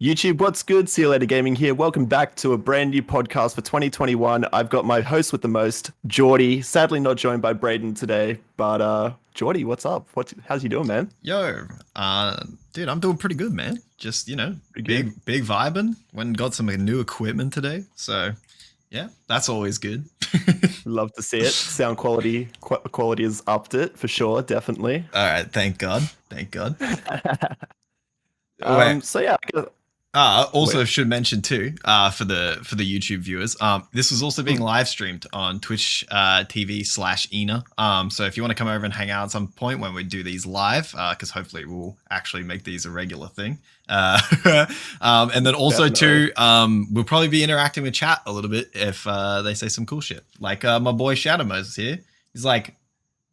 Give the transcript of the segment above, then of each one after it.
YouTube, what's good? See you later, gaming here. Welcome back to a brand new podcast for 2021. I've got my host with the most, Jordy. Sadly, not joined by Braden today, but Jordy, what's up? How's you doing, man? Yo, dude, I'm doing pretty good, man. Just, Pretty good. big vibing. Went and got some new equipment today. So, yeah, that's always good. Love to see it. Sound quality has upped it for sure, definitely. All right, thank God. Thank God. Wait, So yeah, also wait. should mention too, for the YouTube viewers, this was also being live streamed on Twitch TV/Eeenaa. So if you want to come over and hang out at some point when we do these live, because hopefully we'll actually make these a regular thing. And then also Definitely. too, we'll probably be interacting with chat a little bit if they say some cool shit. Like my boy Shadow Moses here. He's like,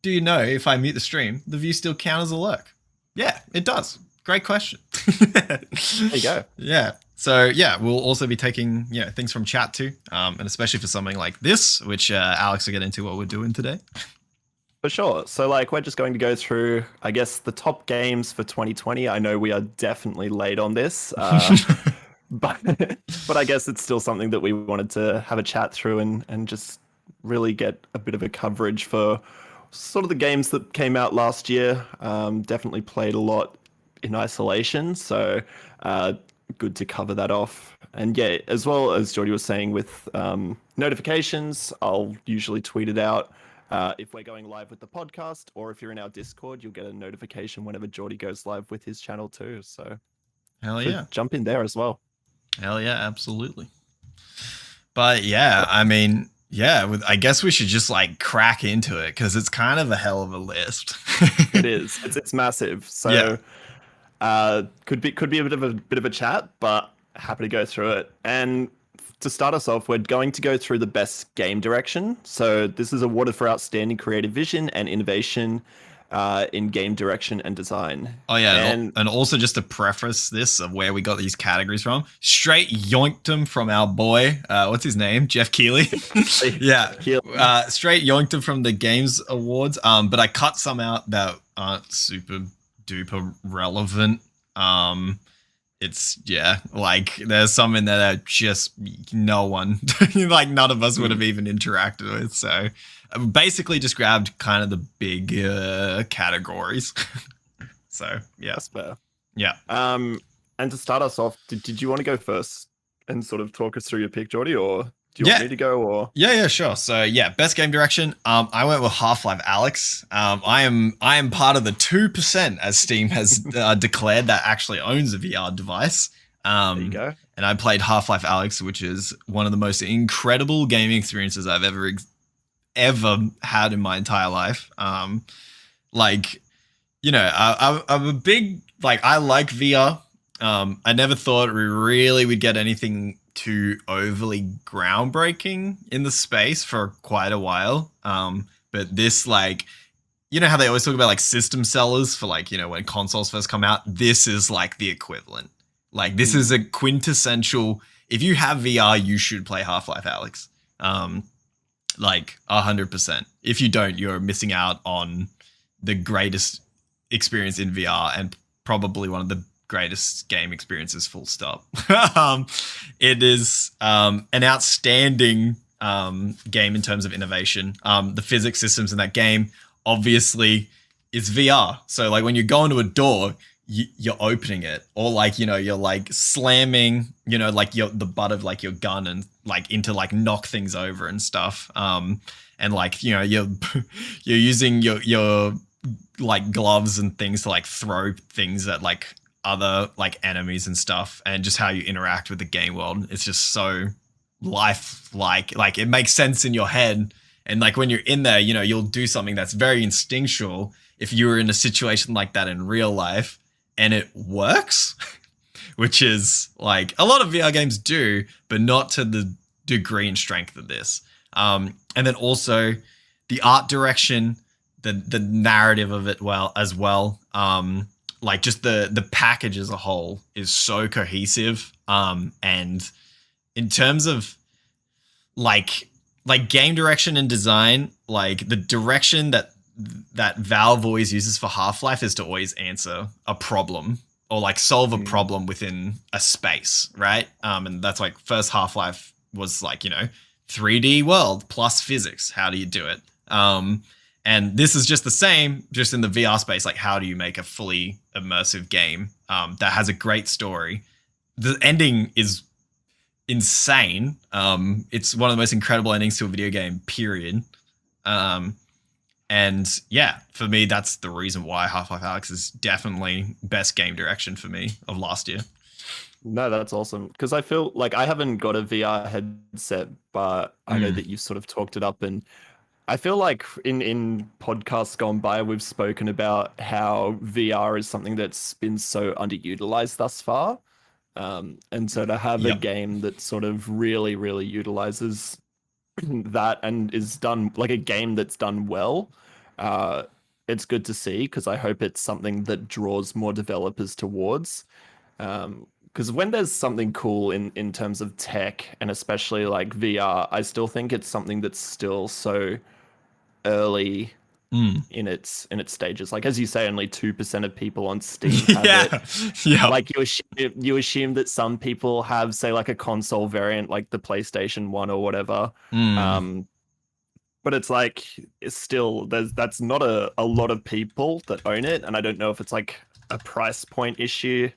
"Do you know if I mute the stream, the views still count as a lurk?" Yeah, it does. Great question. There you go. Yeah. So yeah, we'll also be taking things from chat too, and especially for something like this, which Alex will get into what we're doing today. For sure. So, like, we're just going to go through, I guess, the top games for 2020. I know we are definitely late on this, but but I guess it's still something that we wanted to have a chat through and just really get a bit of a coverage for sort of the games that came out last year. Definitely played a lot in isolation, so good to cover that off. And yeah, as well as Jordy was saying with notifications, I'll usually tweet it out. If we're going live with the podcast, or if you're in our Discord, you'll get a notification whenever Jordy goes live with his channel too. So Hell yeah. jump in there as well. Hell yeah, absolutely. But yeah, I mean, yeah, I guess we should just like crack into it because it's kind of a hell of a list. It is. It's massive. So Yeah. could be a bit of a chat, but happy to go through it. And to start us off, we're going to go through the best game direction. So this is awarded for outstanding creative vision and innovation in game direction and design. Oh yeah, And and also just to preface this of where we got these categories from, straight yoinked them from our boy, what's his name, Jeff Keighley. Yeah, straight yoinked them from the Games Awards. But I cut some out that aren't super duper relevant. It's like there's some in there that just no one, like none of us would have even interacted with. So I basically just grabbed kind of the big categories. So yeah, that's fair. yeah. And to start us off, did you want to go first and sort of talk us through your pick, Jordy, or do you want me to go? Or Yeah, sure. So yeah, best game direction. I went with Half-Life Alyx. I am part of the 2%, as Steam has declared, that actually owns a VR device. There you go. And I played Half-Life Alyx, which is one of the most incredible gaming experiences I've ever had in my entire life. Like, I'm a big, like, I like VR. I never thought we really would get anything too overly groundbreaking in the space for quite a while. But this, like, you know how they always talk about like system sellers for like, when consoles first come out, this is like the equivalent. Like this is a quintessential, if you have VR, you should play Half-Life Alyx. Like 100%. If you don't, you're missing out on the greatest experience in VR and probably one of the greatest game experiences, full stop. It is an outstanding game in terms of innovation. The physics systems in that game obviously is VR. So like when you go into a door, you're opening it, or like, you're like slamming, like the butt of like your gun and like into like knock things over and stuff. And like, you're using your like gloves and things to like throw things at like other like enemies and stuff, and just how you interact with the game world. It's just so lifelike. Like it makes sense in your head, and like when you're in there, you'll do something that's very instinctual if you were in a situation like that in real life, and it works. Which is like a lot of VR games do, but not to the degree and strength of this. And then also the art direction, the narrative of it as well. Like just the package as a whole is so cohesive. And in terms of like game direction and design, like the direction that Valve always uses for Half-Life is to always answer a problem or like solve a problem within a space, right? And that's like first Half-Life was like, 3D world plus physics. How do you do it? And this is just the same, just in the VR space. Like, how do you make a fully immersive game that has a great story? The ending is insane. It's one of the most incredible endings to a video game, period. And yeah, for me, that's the reason why Half-Life Alyx is definitely best game direction for me of last year. No, that's awesome. Because I feel like I haven't got a VR headset, but I know that you've sort of talked it up. And I feel like in podcasts gone by, we've spoken about how VR is something that's been so underutilized thus far. And so to have a game that sort of really, really utilizes that and is done like a game that's done well, it's good to see, because I hope it's something that draws more developers towards. Because when there's something cool in terms of tech, and especially like VR, I still think it's something that's still so early in its stages. Like, as you say, only 2% of people on Steam have it. Yeah. Like, you assume that some people have, say, like a console variant, like the PlayStation 1 or whatever. But it's like, it's still, that's not a lot of people that own it. And I don't know if it's like a price point issue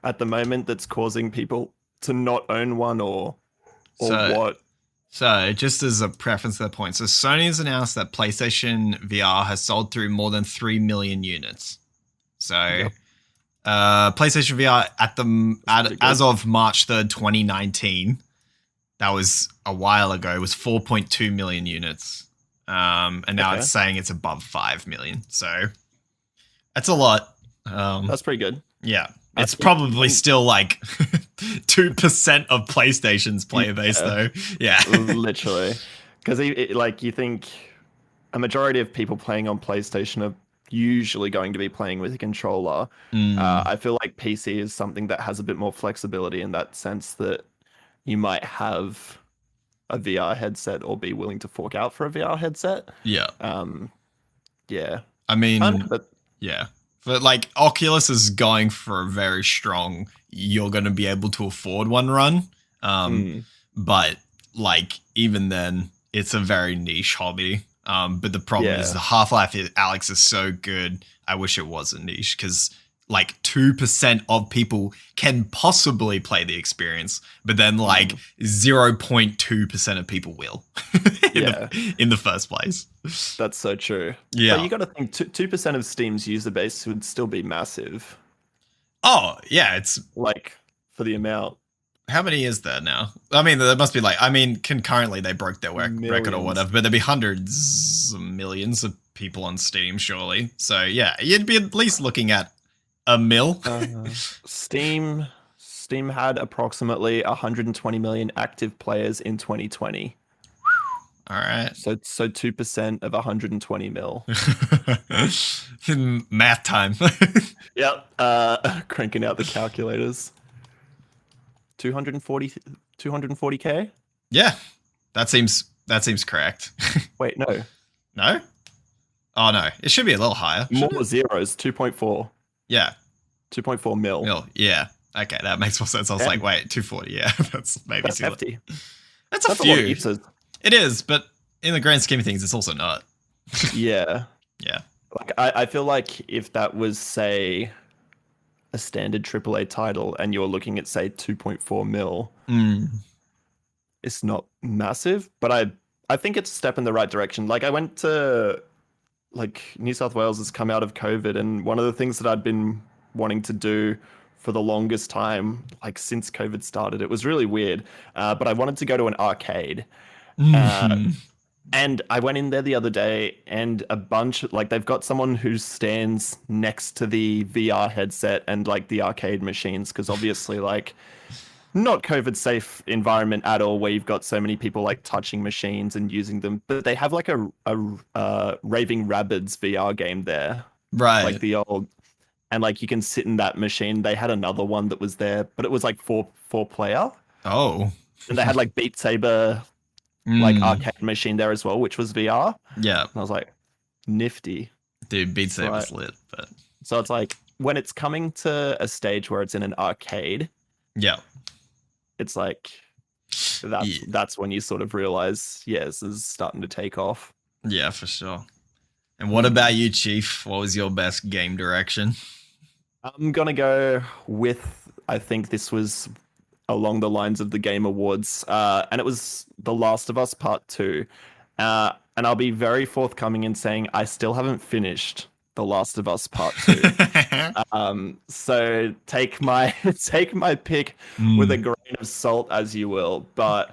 at the moment that's causing people to not own one, or what. So just as a preference to that point, so Sony has announced that PlayStation VR has sold through more than 3 million units. So PlayStation VR as of March 3rd, 2019, that was a while ago, was 4.2 million units. And now it's saying it's above 5 million. So that's a lot. That's pretty good. Yeah. It's probably still like 2% of PlayStation's player base, though. Yeah. Literally. Because like, you think a majority of people playing on PlayStation are usually going to be playing with a controller. I feel like PC is something that has a bit more flexibility in that sense, that you might have a VR headset or be willing to fork out for a VR headset. Yeah. Yeah. I mean, yeah. But like Oculus is going for a very strong, you're going to be able to afford one run. But like, even then, it's a very niche hobby. But the problem is the Half-Life Alyx is so good. I wish it wasn't niche, because like 2% of people can possibly play the experience, but then like 0.2% of people will in the first place. That's so true. Yeah. But you got to think 2% of Steam's user base would still be massive. Oh, yeah. It's like, for the amount. How many is there now? I mean, there must be like, concurrently they broke their record or whatever, but there'd be hundreds of millions of people on Steam, surely. So yeah, you'd be at least looking at a mil. Steam had approximately 120 million active players in 2020. All right. So 2% of 120 mil. Math time. Yep. Cranking out the calculators. 240K? Yeah. That seems correct. Wait, no. No? Oh no. It should be a little higher. More zeros, 2.4. Yeah. 2.4 mil. Yeah. Okay, that makes more sense. I was like, wait, 240. Yeah, that's maybe too hefty. That's a few. Lot of it is, but in the grand scheme of things, it's also not. Yeah. Yeah. Like, I feel like if that was, say, a standard AAA title and you're looking at, say, 2.4 mil, it's not massive, but I think it's a step in the right direction. Like, I went to, like, New South Wales has come out of COVID, and one of the things that I'd been wanting to do for the longest time, like since COVID started, it was really weird, but I wanted to go to an arcade. And I went in there the other day, and a bunch, like, they've got someone who stands next to the VR headset and like the arcade machines, because obviously, like, not COVID safe environment at all, where you've got so many people like touching machines and using them. But they have like a Raving Rabbids VR game there, right? Like the old, and like you can sit in that machine. They had another one that was there, but it was like four player. Oh, and they had like Beat Saber. Like arcade machine there as well, which was VR. Yeah. And I was like, nifty. Dude, Beat Saber's lit, but so it's like, when it's coming to a stage where it's in an arcade, Yeah. it's like Yeah, that's when you sort of realize, yeah, this is starting to take off. yeah, for sure. And what about you, Chief? What was your best game direction? I'm gonna go with, I think this was along the lines of the Game Awards, and it was The Last of Us Part 2. And I'll be very forthcoming in saying I still haven't finished The Last of Us Part 2. So take my take my pick with a Mm, grain of salt as you will. But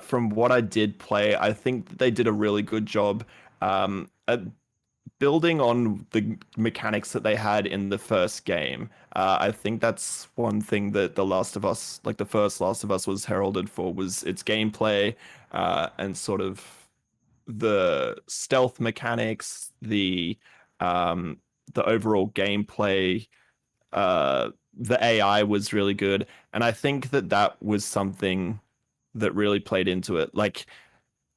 from what I did play, I think that they did a really good job at building on the mechanics that they had in the first game. I think that's one thing that The Last of Us, like the first Last of Us, was heralded for, was its gameplay, and sort of the stealth mechanics, the overall gameplay. The AI was really good, and I think that that was something that really played into it. Like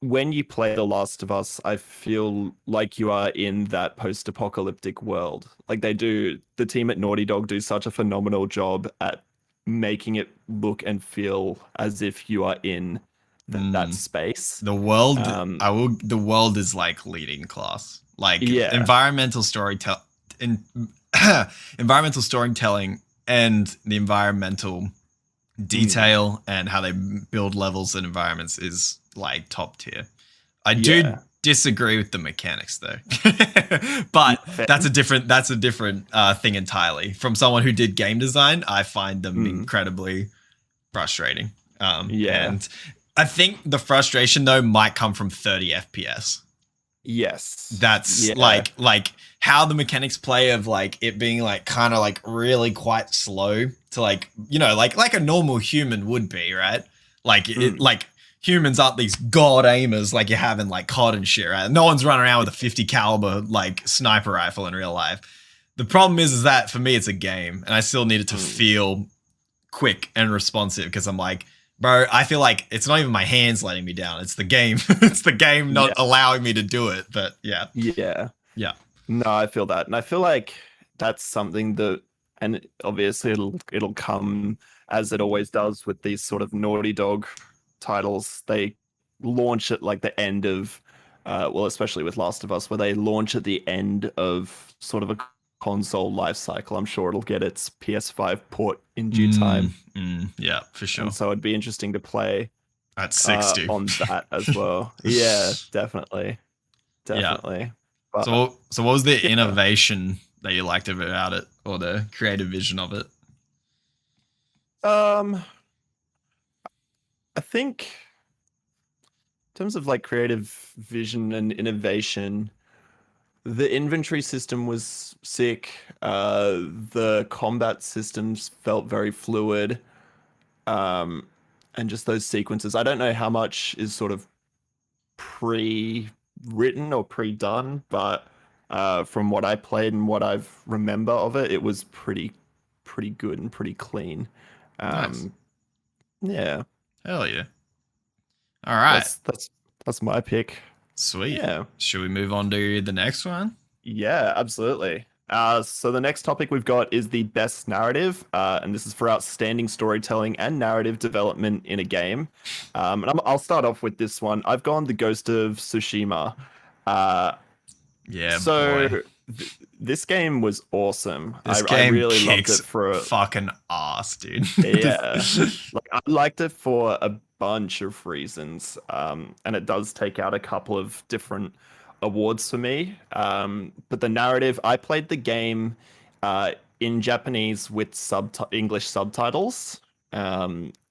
when you play The Last of Us, I feel like you are in that post-apocalyptic world. Like the team at Naughty Dog do such a phenomenal job at making it look and feel as if you are in that mm. space. The world, Um, the world is like leading class. Like yeah, environmental storytelling, in, environmental storytelling, and the environmental detail and how they build levels and environments is like top tier. I do yeah, disagree with the mechanics though, but fair. that's a different thing entirely. From someone who did game design, I find them Mm, incredibly frustrating. yeah, And I think the frustration though might come from 30 FPS. yes, That's yeah, like how the mechanics play of like it being like kind of like really quite slow to like like a normal human would be, right? Like it mm, like humans aren't these god aimers like you have in like COD and shit, right? No one's running around with a 50 caliber like sniper rifle in real life. The problem is that for me it's a game and I still need it to mm, feel quick and responsive because I'm like, bro, I feel like it's not even my hands letting me down. It's the game. It's the game not yeah, allowing me to do it. But yeah, yeah. yeah. No, I feel that, and I feel like that's something that, and obviously it'll come as it always does with these sort of Naughty Dog titles. They launch at like the end of, well, especially with Last of Us, where they launch at the end of sort of a console life cycle. I'm sure it'll get its PS5 port in due time, Yeah, for and sure. so it'd be interesting to play At 60. on that as well. Yeah, definitely, Yeah. definitely. But So what was the yeah. innovation that you liked about it or the creative vision of it? Um, I think in terms of like creative vision and innovation, the inventory system was sick. The combat systems felt very fluid. Um, and just those sequences. I don't know how much is sort of pre-written or pre-done, but from what I played and what I've remember of it, it was pretty good and pretty clean. Nice. Um, yeah, Hell yeah. All right. that's my pick. Sweet. Yeah. Should we move on to the next one? Yeah, absolutely. So the next topic we've got is the best narrative, and this is for outstanding storytelling and narrative development in a game. I'll start off with this one. I've gone the Ghost of Tsushima. Uh, Yeah, so boy. this game was awesome. This I game really loved kicks it for, fucking ass, dude. yeah, like I liked it for a bunch of reasons. And it does take out a couple of different awards for me. But the narrative, I played the game in Japanese with English subtitles.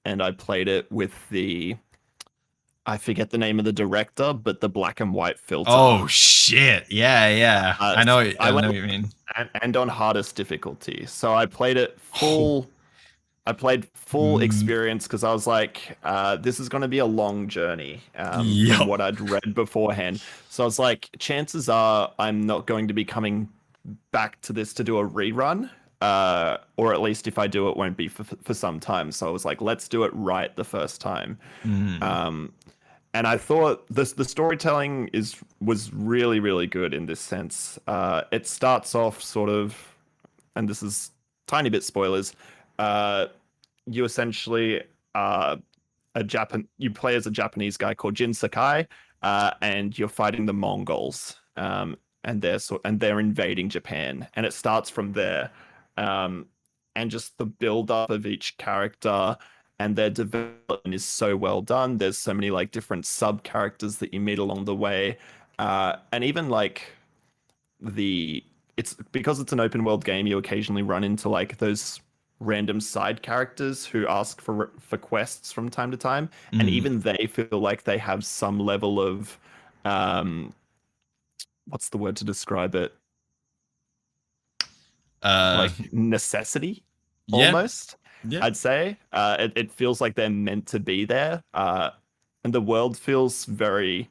And I played it with I forget the name of the director, but the black and white filter. Oh shit. Yeah, yeah. I know I I went know what you mean. and on hardest difficulty. So I played it Oh. full. I played full Mm, experience because I was like, this is going to be a long journey from yup. what I'd read beforehand. So I was like, chances are I'm not going to be coming back to this to do a rerun. Or at least if I do, it won't be for some time. So I was like, let's do it right the first time. Mm, Um, and I thought the storytelling was really good in this sense. It starts off sort of and this is tiny bit spoilers, you essentially you play as a Japanese guy called Jin Sakai, and you're fighting the Mongols, and they're invading Japan, and it starts from there, and just the build up of each character and their development is so well done. There's so many like different sub characters that you meet along the way, and even like it's because it's an open world game. You occasionally run into like those random side characters who ask for quests from time to time, and even they feel like they have some level of what's the word to describe it? Like necessity, almost. Yeah. I'd say it feels like they're meant to be there, and the world feels very.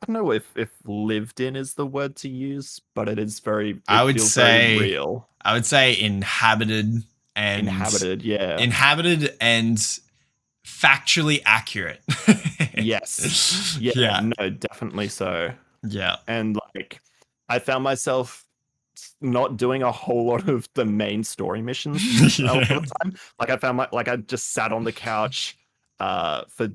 I don't know if lived in is the word to use, but it is very. I would say very real. I would say inhabited, yeah, inhabited and factually accurate. Yes. Yeah. No, definitely so. Yeah. And like, I found myself not doing a whole lot of the main story missions all the time. Like I just sat on the couch for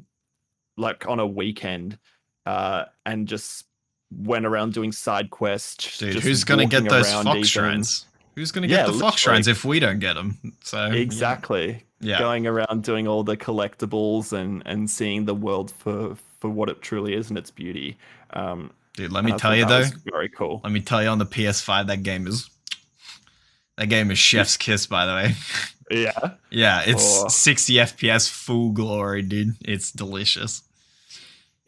like on a weekend and just went around doing side quests. Dude, who's gonna get those fox shrines? Who's gonna get the fox shrines if we don't get them? So exactly. Yeah. Going around doing all the collectibles and seeing the world for what it truly is and its beauty. Dude, let me tell you though, very cool. Let me tell you, on the PS5, that game is chef's kiss, by the way. Yeah. Yeah, it's 60 FPS full glory, dude. It's delicious.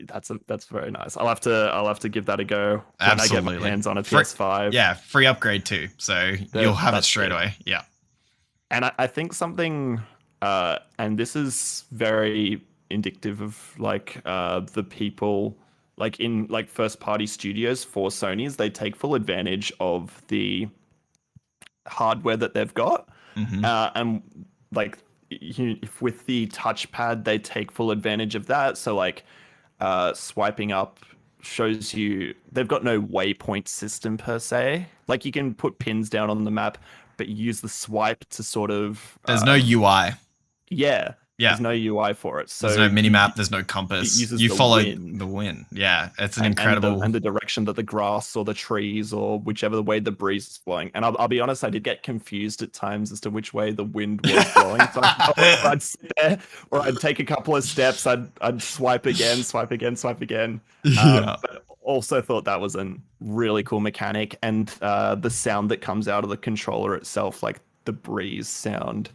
That's very nice. I'll have to give that a go when I get my hands on a PS5. Yeah, free upgrade too, so you'll have it straight away. Yeah. And I think something, and this is very indicative of like the people. Like in like first party studios for Sony's, they take full advantage of the hardware that they've got, and like with the touchpad, they take full advantage of that. So like swiping up shows you they've got no waypoint system per se. Like you can put pins down on the map, but you use the swipe to sort of. There's no UI. Yeah. There's no UI for it. So there's no mini map. There's no compass. You follow the wind. Yeah, it's an incredible. And the direction that the grass or the trees or whichever way the breeze is blowing. And I'll be honest, I did get confused at times as to which way the wind was blowing. So I'd sit there, or I'd take a couple of steps. I'd swipe again. But also thought that was a really cool mechanic, and the sound that comes out of the controller itself, like the breeze sound,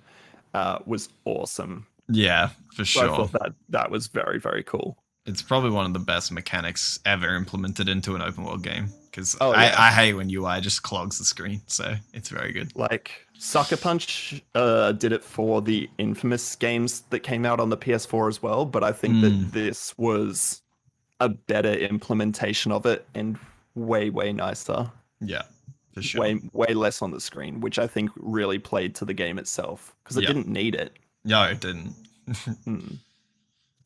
was awesome. Yeah, for sure. I thought that was very, very cool. It's probably one of the best mechanics ever implemented into an open world game, because I hate when UI just clogs the screen, so it's very good. Like Sucker Punch did it for the Infamous games that came out on the PS4 as well, but I think that this was a better implementation of it and way, way nicer. Yeah, for sure. Way less on the screen, which I think really played to the game itself, because it didn't need it. No, it didn't.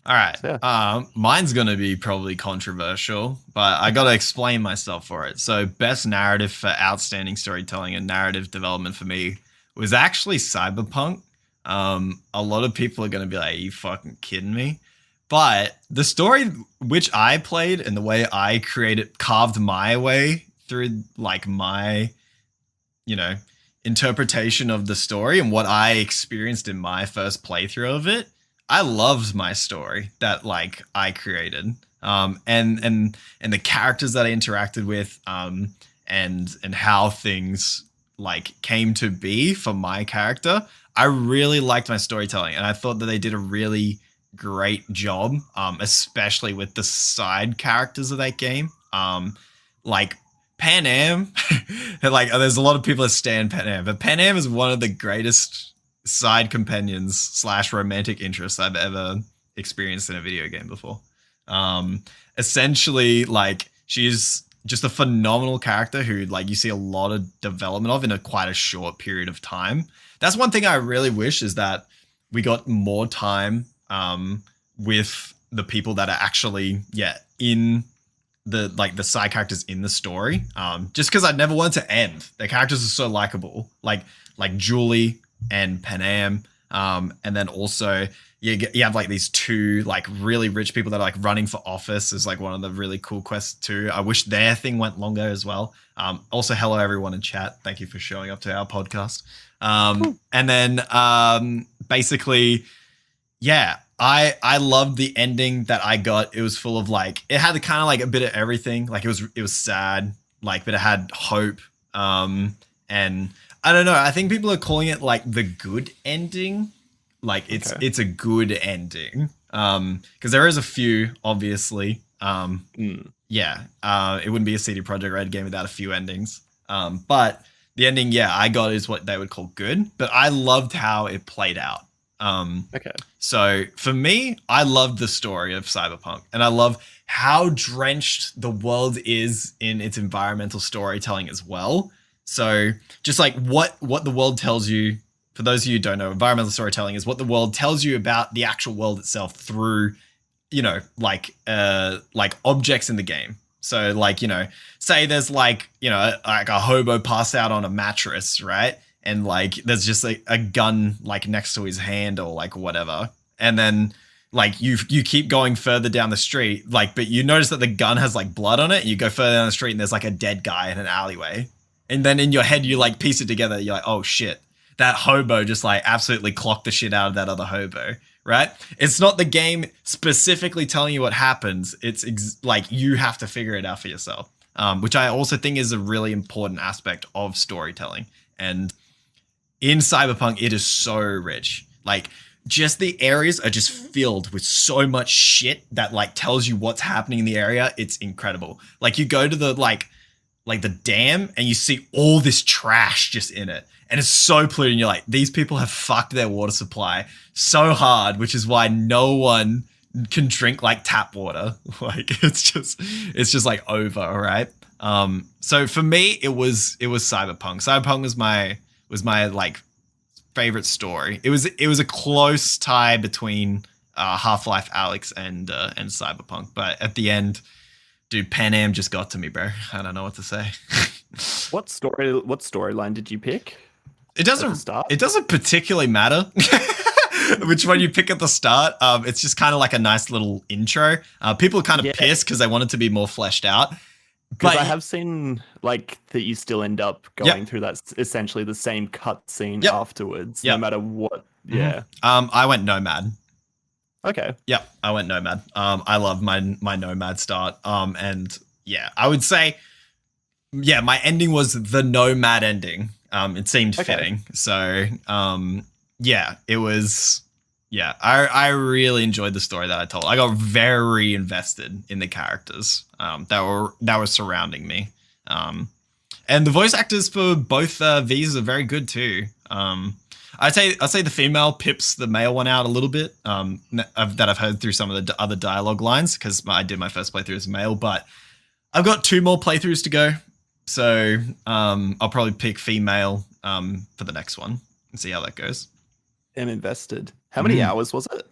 All right. Mine's going to be probably controversial, but I got to explain myself for it. So best narrative for outstanding storytelling and narrative development for me was actually Cyberpunk. A lot of people are going to be like, are you fucking kidding me? But the story which I played and the way I carved my way through like my, interpretation of the story and what I experienced in my first playthrough of it, I loved my story that like I created, and the characters that I interacted with, and how things like came to be for my character. I really liked my storytelling, and I thought that they did a really great job, especially with the side characters of that game, like Pan Am. Like there's a lot of people that stand Pan Am, but Pan Am is one of the greatest side companions / romantic interests I've ever experienced in a video game before. Essentially, like she's just a phenomenal character who like you see a lot of development of in quite a short period of time. That's one thing I really wish, is that we got more time with the people that are actually in the side characters in the story. Just because I never wanted to end. Their characters are so likable, like Julie and Panam. And then also you have like these two like really rich people that are like running for office is like one of the really cool quests too. I wish their thing went longer as well. Also, hello everyone in chat. Thank you for showing up to our podcast. Cool. And then basically, yeah, I loved the ending that I got. It was full of like, it had kind of like a bit of everything. Like it was sad, like, but it had hope. And I don't know. I think people are calling it like the good ending. Like it's a good ending. Because there is a few, obviously. Yeah. It wouldn't be a CD Projekt Red game without a few endings. But the ending, yeah, I got is what they would call good. But I loved how it played out. So for me, I loved the story of Cyberpunk, and I love how drenched the world is in its environmental storytelling as well. So just like what the world tells you, for those of you who don't know, environmental storytelling is what the world tells you about the actual world itself through, you know, like objects in the game. So like, you know, say there's like, you know, like a hobo passed out on a mattress, right? And like there's just like a gun like next to his hand or like whatever. And then like you keep going further down the street, like, but you notice that the gun has like blood on it, and you go further down the street and there's like a dead guy in an alleyway. And then in your head, you like piece it together. You're like, oh shit, that hobo just like absolutely clocked the shit out of that other hobo, right? It's not the game specifically telling you what happens. It's like you have to figure it out for yourself, which I also think is a really important aspect of storytelling. And in Cyberpunk, it is so rich. Like, just the areas are just filled with so much shit that like tells you what's happening in the area. It's incredible. Like, you go to the like the dam and you see all this trash just in it. And it's so polluted. And you're like, these people have fucked their water supply so hard, which is why no one can drink like tap water. Like, it's just like over, right? So for me, it was Cyberpunk. Cyberpunk was my like favorite story. It was a close tie between Half-Life Alyx and Cyberpunk, but at the end, dude, Pan Am just got to me, bro. I don't know what to say. What storyline did you pick? It doesn't particularly matter which one you pick at the start. It's just kind of like a nice little intro. People are kind of pissed because they want it to be more fleshed out. Because I have seen like that you still end up going through that essentially the same cutscene afterwards, no matter what. Yeah. I went Nomad. Okay. Yeah, I went Nomad. I love my Nomad start. And yeah, I would say, yeah, my ending was the Nomad ending. It seemed fitting. So yeah, it was. Yeah, I really enjoyed the story that I told. I got very invested in the characters that were surrounding me, and the voice actors for both V's are very good too. I'd say the female pips the male one out a little bit. That I've heard through some of the other dialogue lines, because I did my first playthrough as male, but I've got 2 more playthroughs to go, so I'll probably pick female for the next one and see how that goes. I'm invested. How many hours was it?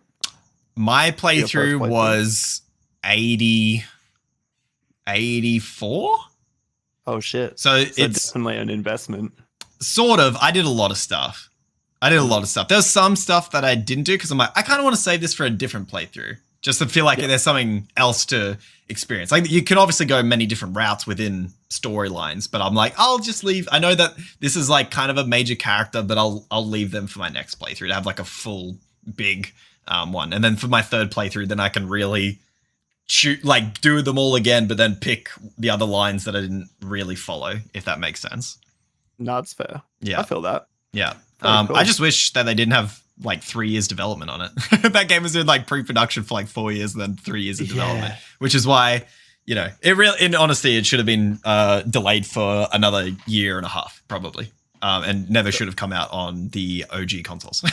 My playthrough was 84. Oh shit. So it's definitely an investment. Sort of. I did a lot of stuff. There's some stuff that I didn't do because I'm like, I kind of want to save this for a different playthrough, just to feel like there's something else to experience. Like, you can obviously go many different routes within storylines, but I'm like, I'll just leave. I know that this is like kind of a major character, but I'll leave them for my next playthrough to have like a full big one. And then for my third playthrough, then I can really do them all again, but then pick the other lines that I didn't really follow, if that makes sense. No, it's fair. Yeah. I feel that. Yeah. Cool. I just wish that they didn't have like 3 years development on it. That game was in like pre-production for like 4 years and then 3 years of development, which is why, you know, in honesty, it should have been delayed for another year and a half, probably. And never should have come out on the OG consoles.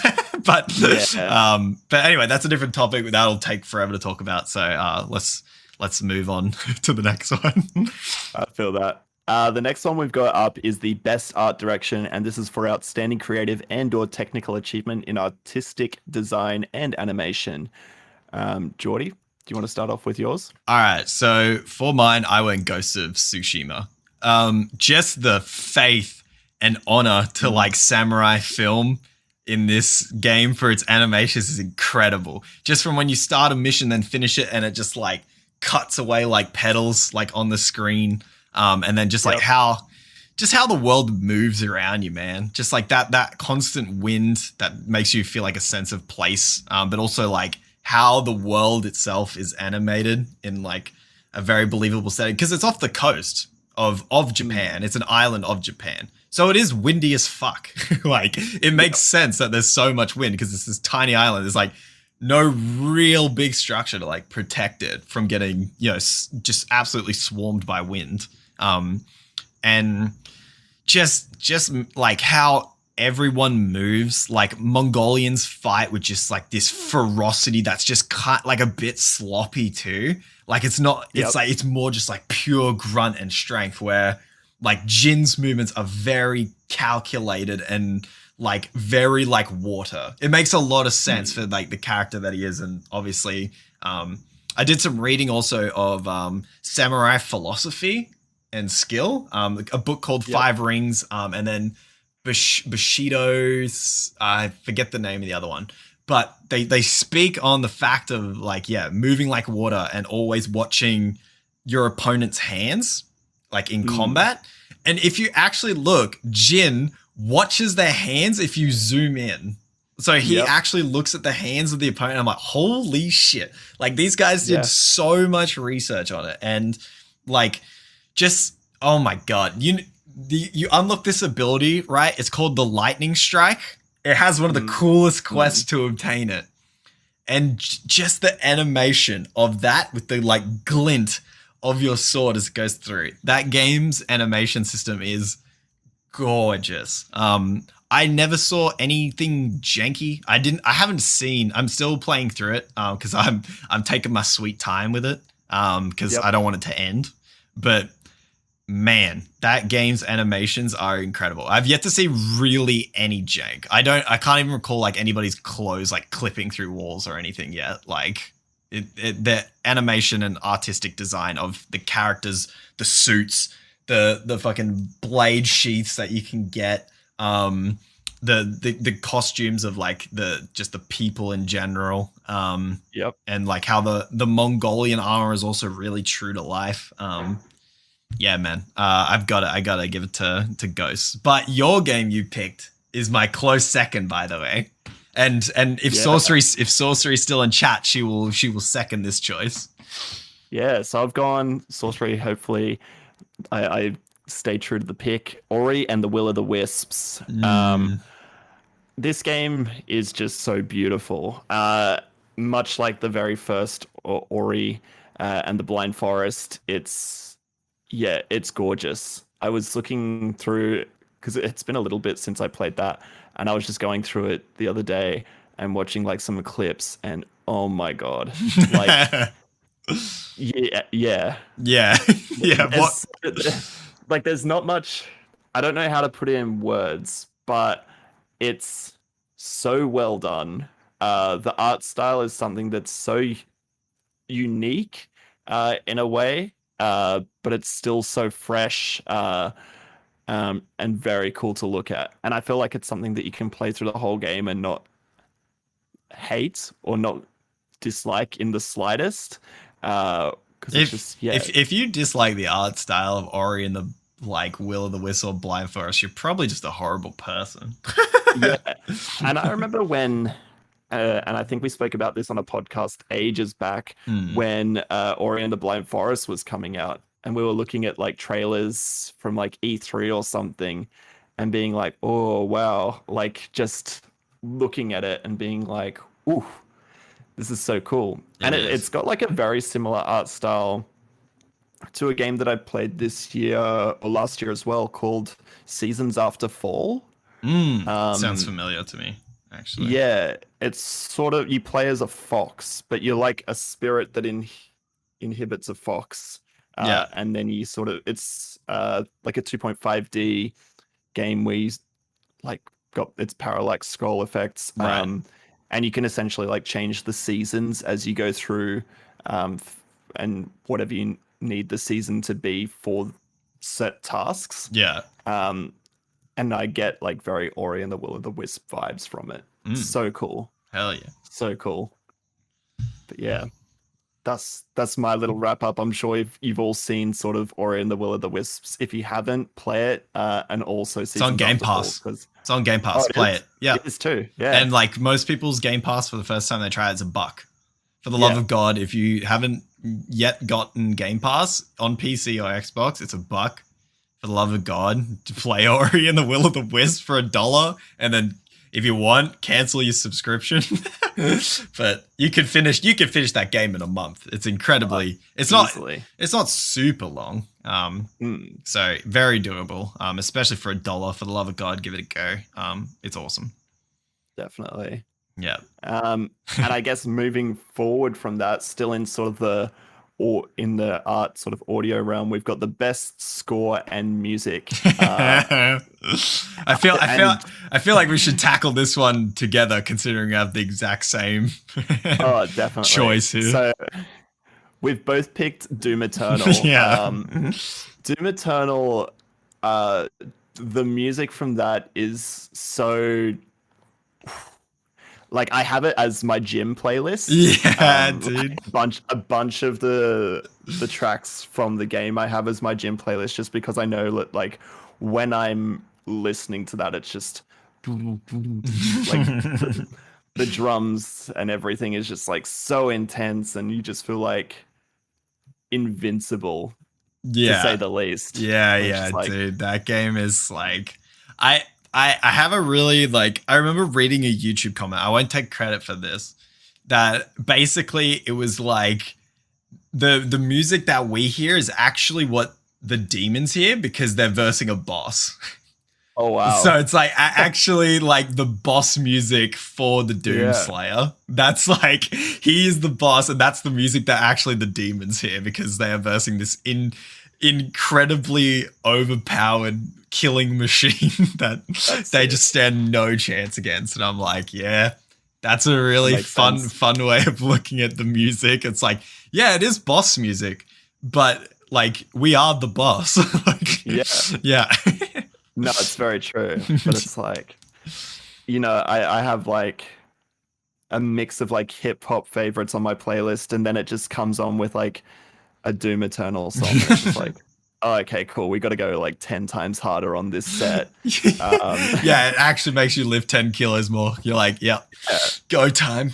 but anyway, that's a different topic that'll take forever to talk about. So let's move on to the next one. I feel that. The next one we've got up is the best art direction, and this is for outstanding creative and/or technical achievement in artistic design and animation. Jordy, you want to start off with yours? All right, so for mine, I went Ghost of Tsushima. Just the faith and honor to like samurai film in this game for its animations is incredible. Just from when you start a mission, then finish it, and it just like cuts away like petals like on the screen, and then just like how the world moves around you, man. Just like that constant wind that makes you feel like a sense of place, but also like how the world itself is animated in like a very believable setting because it's off the coast of Japan. It's an island of Japan. So it is windy as fuck. Like it makes sense that there's so much wind because it's this tiny island. There's like no real big structure to like protect it from getting, just absolutely swarmed by wind. And just like how everyone moves, like Mongolians fight with just like this ferocity that's just like a bit sloppy too. Like it's not, it's like, it's more just like pure grunt and strength where like Jin's movements are very calculated and like very like water. It makes a lot of sense for like the character that he is. And obviously, I did some reading also of samurai philosophy and skill, a book called Five Rings, and then Bushido's, I forget the name of the other one, but they speak on the fact of like, moving like water and always watching your opponent's hands, like in combat. And if you actually look, Jin watches their hands if you zoom in. So he actually looks at the hands of the opponent. I'm like, holy shit. Like these guys did so much research on it. And like, just, oh my God. You unlock this ability, right? It's called the Lightning Strike. It has one of the coolest quests to obtain it. And just the animation of that with the like glint of your sword as it goes through. That game's animation system is gorgeous. I never saw anything janky. I'm still playing through it because I'm taking my sweet time with it because I don't want it to end. But man, that game's animations are incredible. I've yet to see really any jank. I can't even recall like anybody's clothes like clipping through walls or anything yet. Like the animation and artistic design of the characters, the suits, the fucking blade sheaths that you can get, the costumes of like the people in general, and like how the Mongolian armor is also really true to life. Yeah, man. I gotta give it to Ghost. But your game you picked is my close second, by the way. And if Sorcery's still in chat, she will second this choice. Yeah, so I've gone Sorcery. Hopefully, I stay true to the pick. Ori and the Will of the Wisps. This game is just so beautiful. Much like the very first Ori and the Blind Forest, it's gorgeous. I was looking through because it's been a little bit since I played that, and I was just going through it the other day and watching like some clips, and oh my God, like yeah. What? Like there's not much. I don't know how to put it in words, but it's so well done. The art style is something that's so unique in a way, but it's still so fresh and very cool to look at. And I feel like it's something that you can play through the whole game and not hate or not dislike in the slightest. If you dislike the art style of Ori and the like Will of the Wisp or Blind Forest, you're probably just a horrible person. Yeah, and I remember when, and I think we spoke about this on a podcast ages back when Ori and the Blind Forest was coming out, and we were looking at like trailers from like E3 or something, and being like, oh wow, like just looking at it and being like, ooh, this is so cool. It's got like a very similar art style to a game that I played this year or last year as well called Seasons After Fall. Sounds familiar to me, actually. Yeah, it's sort of, you play as a fox, but you're like a spirit that inhibits a fox. And then you sort of, it's like a 2.5D game where you like got its parallax scroll effects. Right. and you can essentially like change the seasons as you go through, and whatever you need the season to be for set tasks. Yeah. And I get like very Ori and the Will of the Wisp vibes from it. So cool. Hell yeah. So cool. But yeah, that's my little wrap up. I'm sure you've all seen sort of Ori and the Will of the Wisps. If you haven't, play it. And also it's on Game Pass. It's on Game Pass. Play it. Yeah. It is too. Yeah. And like most people's Game Pass for the first time they try it's $1. For the love of God, if you haven't yet gotten Game Pass on PC or Xbox, it's $1. For the love of God, to play Ori and the Will of the Wisp for $1, and then if you want, cancel your subscription. But you could finish that game in a month. It's incredibly it's not super long. So very doable. Especially for $1. For the love of God, give it a go. It's awesome. Definitely. Yeah. And I guess moving forward from that, still in sort of in the art sort of audio realm, we've got the best score and music. I feel like we should tackle this one together, considering we have the exact same definitely choice here. So we've both picked Doom Eternal. Yeah. Doom Eternal, the music from that is so like I have it as my gym playlist. Yeah, dude. A bunch of the tracks from the game I have as my gym playlist, just because I know that like when I'm listening to that, it's just like the drums and everything is just like so intense, and you just feel like invincible, to say the least. Yeah, like, dude. That game is like I have a really like I remember reading a YouTube comment. I won't take credit for this. That basically it was like the music that we hear is actually what the demons hear because they're versing a boss. Oh wow. So it's like actually like the boss music for the Doom Slayer. That's like he is the boss, and that's the music that actually the demons hear because they are versing this incredibly overpowered killing machine that they just stand no chance against. And I'm like, yeah, that's a really fun way of looking at the music. It's like, yeah, it is boss music, but like we are the boss. Like, yeah. No, it's very true. But it's like, you know, I have like a mix of like hip hop favorites on my playlist, and then it just comes on with like a Doom Eternal song. And it's just like, oh, okay, cool. We got to go like 10 times harder on this set. Yeah, it actually makes you lift 10 kilos more. You're like, go time.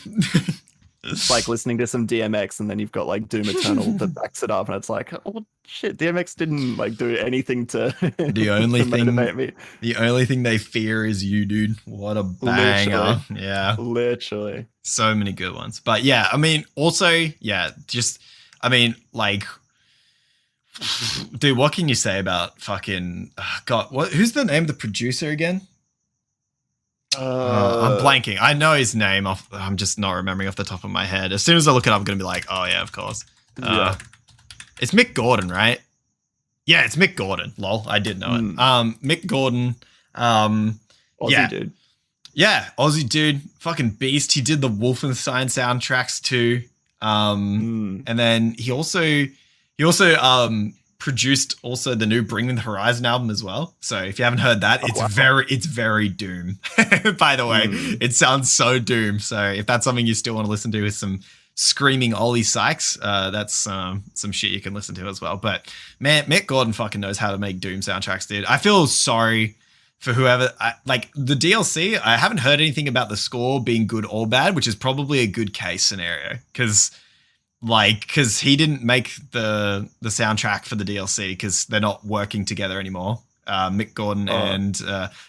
It's like listening to some DMX, and then you've got like Doom Eternal that backs it up, and it's like, oh shit, DMX didn't like do anything to motivate me. The only thing they fear is you, dude. What a banger. Literally. Yeah. Literally. So many good ones. But yeah, I mean, also, like, dude, what can you say about fucking God? Who's the name of the producer again? I'm blanking. I know his name off. I'm just not remembering off the top of my head. As soon as I look it up, I'm gonna be like, oh yeah, of course. It's Mick Gordon, right? Yeah, it's Mick Gordon. Lol, I did know it. Mick Gordon. Aussie dude. Yeah, Aussie dude. Fucking beast. He did the Wolfenstein soundtracks too. And then he also produced also the new Bring Me the Horizon album as well. So if you haven't heard that, it's very Doom. By the way, it sounds so Doom. So if that's something you still want to listen to with some screaming Ollie Sykes, that's some shit you can listen to as well. But man, Mick Gordon fucking knows how to make Doom soundtracks, dude. I feel sorry for whoever, like the DLC. I haven't heard anything about the score being good or bad, which is probably a good case scenario because he didn't make the soundtrack for the DLC because they're not working together anymore. Mick Gordon and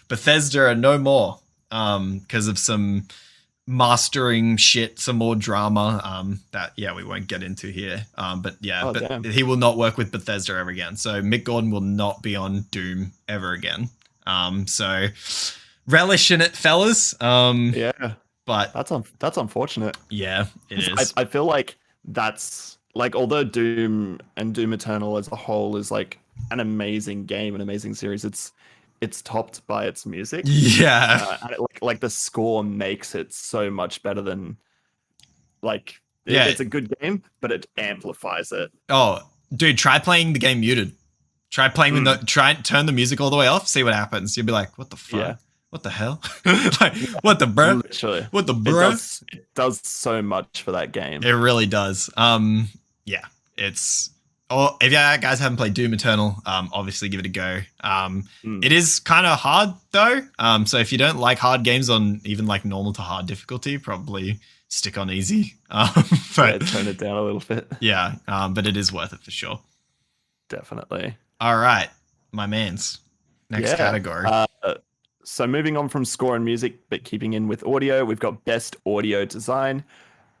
Bethesda are no more because of some mastering shit, some more drama that we won't get into here. But he will not work with Bethesda ever again. So Mick Gordon will not be on Doom ever again. So relish in it, fellas. But that's unfortunate. Yeah, it is. I feel like that's like, although Doom and Doom Eternal as a whole is like an amazing game, an amazing series, it's topped by its music. Yeah. like the score makes it so much better than like Yeah. it's a good game, but it amplifies it. Oh, dude, try playing the game muted. Try playing with turn the music all the way off, see what happens. You'll be like, what the fuck? Yeah. What the hell? Like, what the bro? Literally. What the bro? It does so much for that game. It really does. Yeah, it's. Oh, if you guys haven't played Doom Eternal, obviously give it a go. It is kind of hard though. So if you don't like hard games on even like normal to hard difficulty, probably stick on easy. But turn it down a little bit. Yeah, but it is worth it for sure. Definitely. All right, my man's next category. So moving on from score and music, but keeping in with audio, we've got best audio design.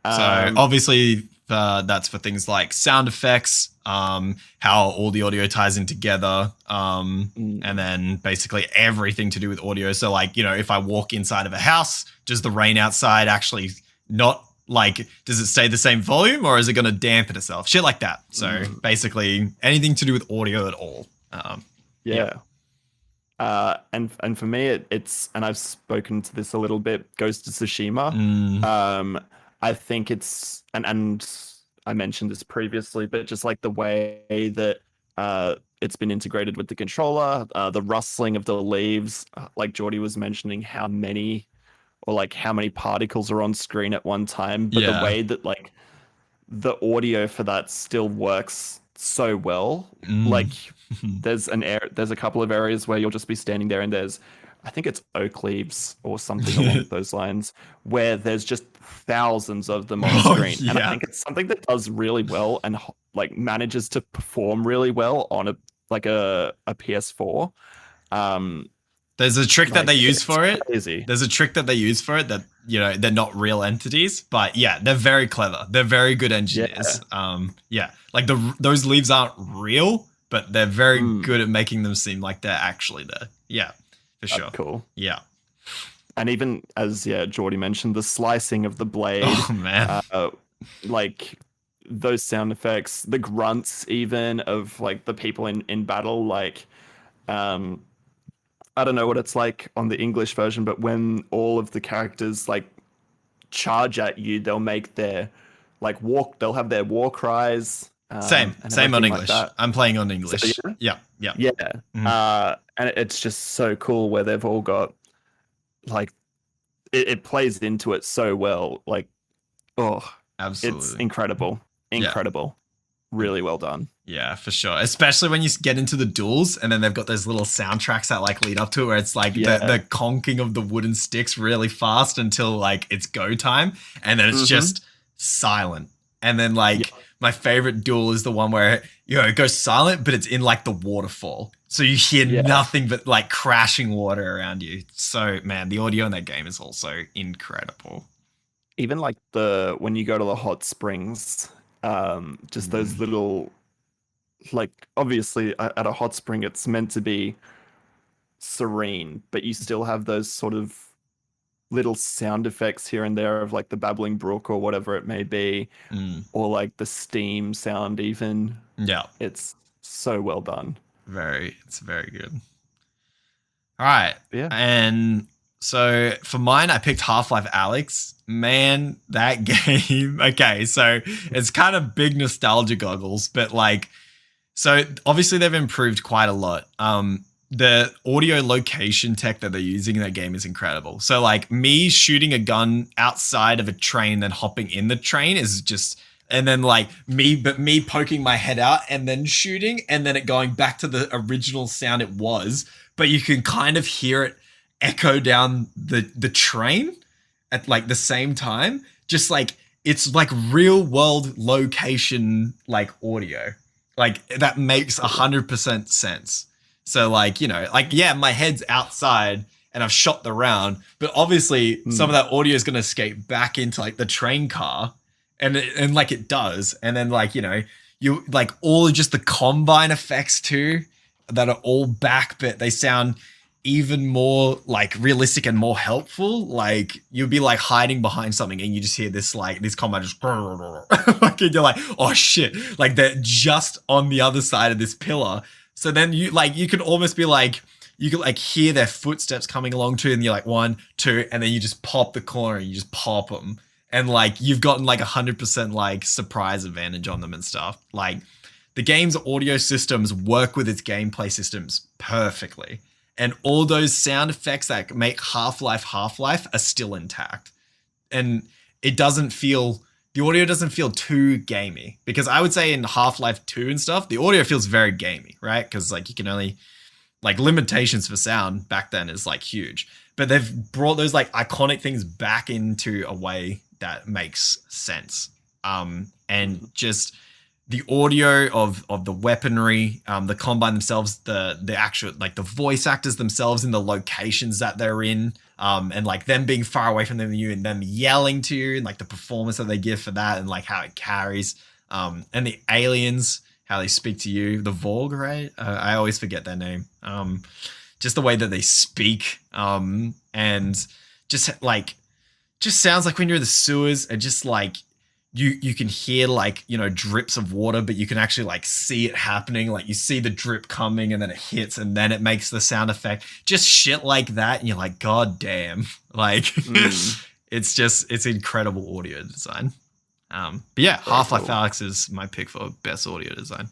So obviously that's for things like sound effects, how all the audio ties in together, and then basically everything to do with audio. So like, you know, if I walk inside of a house, does the rain outside actually not like, does it stay the same volume or is it going to dampen itself? Shit like that. So basically anything to do with audio at all. Yeah. And for me, it's, and I've spoken to this a little bit, Ghost of Tsushima. I think it's, and I mentioned this previously, but just like the way that it's been integrated with the controller, the rustling of the leaves, like Jordy was mentioning how many particles are on screen at one time, but the way that like the audio for that still works so well. Like there's a couple of areas where you'll just be standing there and there's, I think it's oak leaves or something along those lines, where there's just thousands of them on screen. And I think it's something that does really well and like manages to perform really well on a PS4. There's a trick that they use for it. Crazy. There's a trick that they use for it that, you know, they're not real entities, but yeah, they're very clever. They're very good engineers. Like those leaves aren't real, but they're very good at making them seem like they're actually there. Yeah, for sure. Cool. Yeah. And even as Jordy mentioned, the slicing of the blade. Oh man. Like those sound effects, the grunts even of like the people in battle, like I don't know what it's like on the English version, but when all of the characters like charge at you, they'll make their they'll have their war cries. Same on English. Like I'm playing on English. So, yeah. And it's just so cool where they've all got like it plays into it so well. Like, absolutely, it's incredible. Really well done. Yeah, for sure. Especially when you get into the duels and then they've got those little soundtracks that like lead up to it where it's like the conking of the wooden sticks really fast until like it's go time. And then it's just silent. And then like my favorite duel is the one where, you know, it goes silent, but it's in like the waterfall. So you hear nothing but like crashing water around you. So man, the audio in that game is also incredible. Even like when you go to the hot springs, just those little, like obviously at a hot spring it's meant to be serene, but you still have those sort of little sound effects here and there of like the babbling brook or whatever it may be, or like the steam sound even. It's so well done. It's very good. All right. And so for mine, I picked Half-Life Alyx. Man, that game. Okay, so it's kind of big nostalgia goggles, but like, so obviously they've improved quite a lot. The audio location tech that they're using in that game is incredible. So like me shooting a gun outside of a train, then hopping in the train is just, and then like me poking my head out and then shooting and then it going back to the original sound it was, but you can kind of hear it echo down the train at like the same time. Just like, it's like real world location, like audio, like that makes 100% sense. So like, you know, like, yeah, my head's outside and I've shot the round, but obviously some of that audio is going to escape back into like the train car and like it does. And then like, you know, you like all just the combine effects too that are all back, but they sound even more like realistic and more helpful. Like you'll be like hiding behind something and you just hear this like this combine just like, and you're like, oh shit, like they're just on the other side of this pillar. So then you can almost be like, you can like hear their footsteps coming along too, and you're like 1, 2, and then you just pop the corner and you just pop them, and like you've gotten like 100% like surprise advantage on them and stuff. Like the game's audio systems work with its gameplay systems perfectly, and all those sound effects that make Half-Life are still intact, and it doesn't feel. The audio doesn't feel too gamey, because I would say in Half-Life 2 and stuff, the audio feels very gamey, right? Because like you can only like limitations for sound back then is like huge, but they've brought those like iconic things back into a way that makes sense. And just the audio of the weaponry, the combine themselves, the actual like the voice actors themselves in the locations that they're in, and like them being far away from them and you and them yelling to you, and like the performance that they give for that, and like how it carries, and the aliens, how they speak to you, the Vorg, right? I always forget their name. Just the way that they speak, and just sounds like when you're in the sewers, and just like you can hear like, you know, drips of water, but you can actually like see it happening. Like you see the drip coming and then it hits and then it makes the sound effect. Just shit like that. And you're like, God damn. Like it's incredible audio design. But yeah, Half-Life Alyx is my pick for best audio design.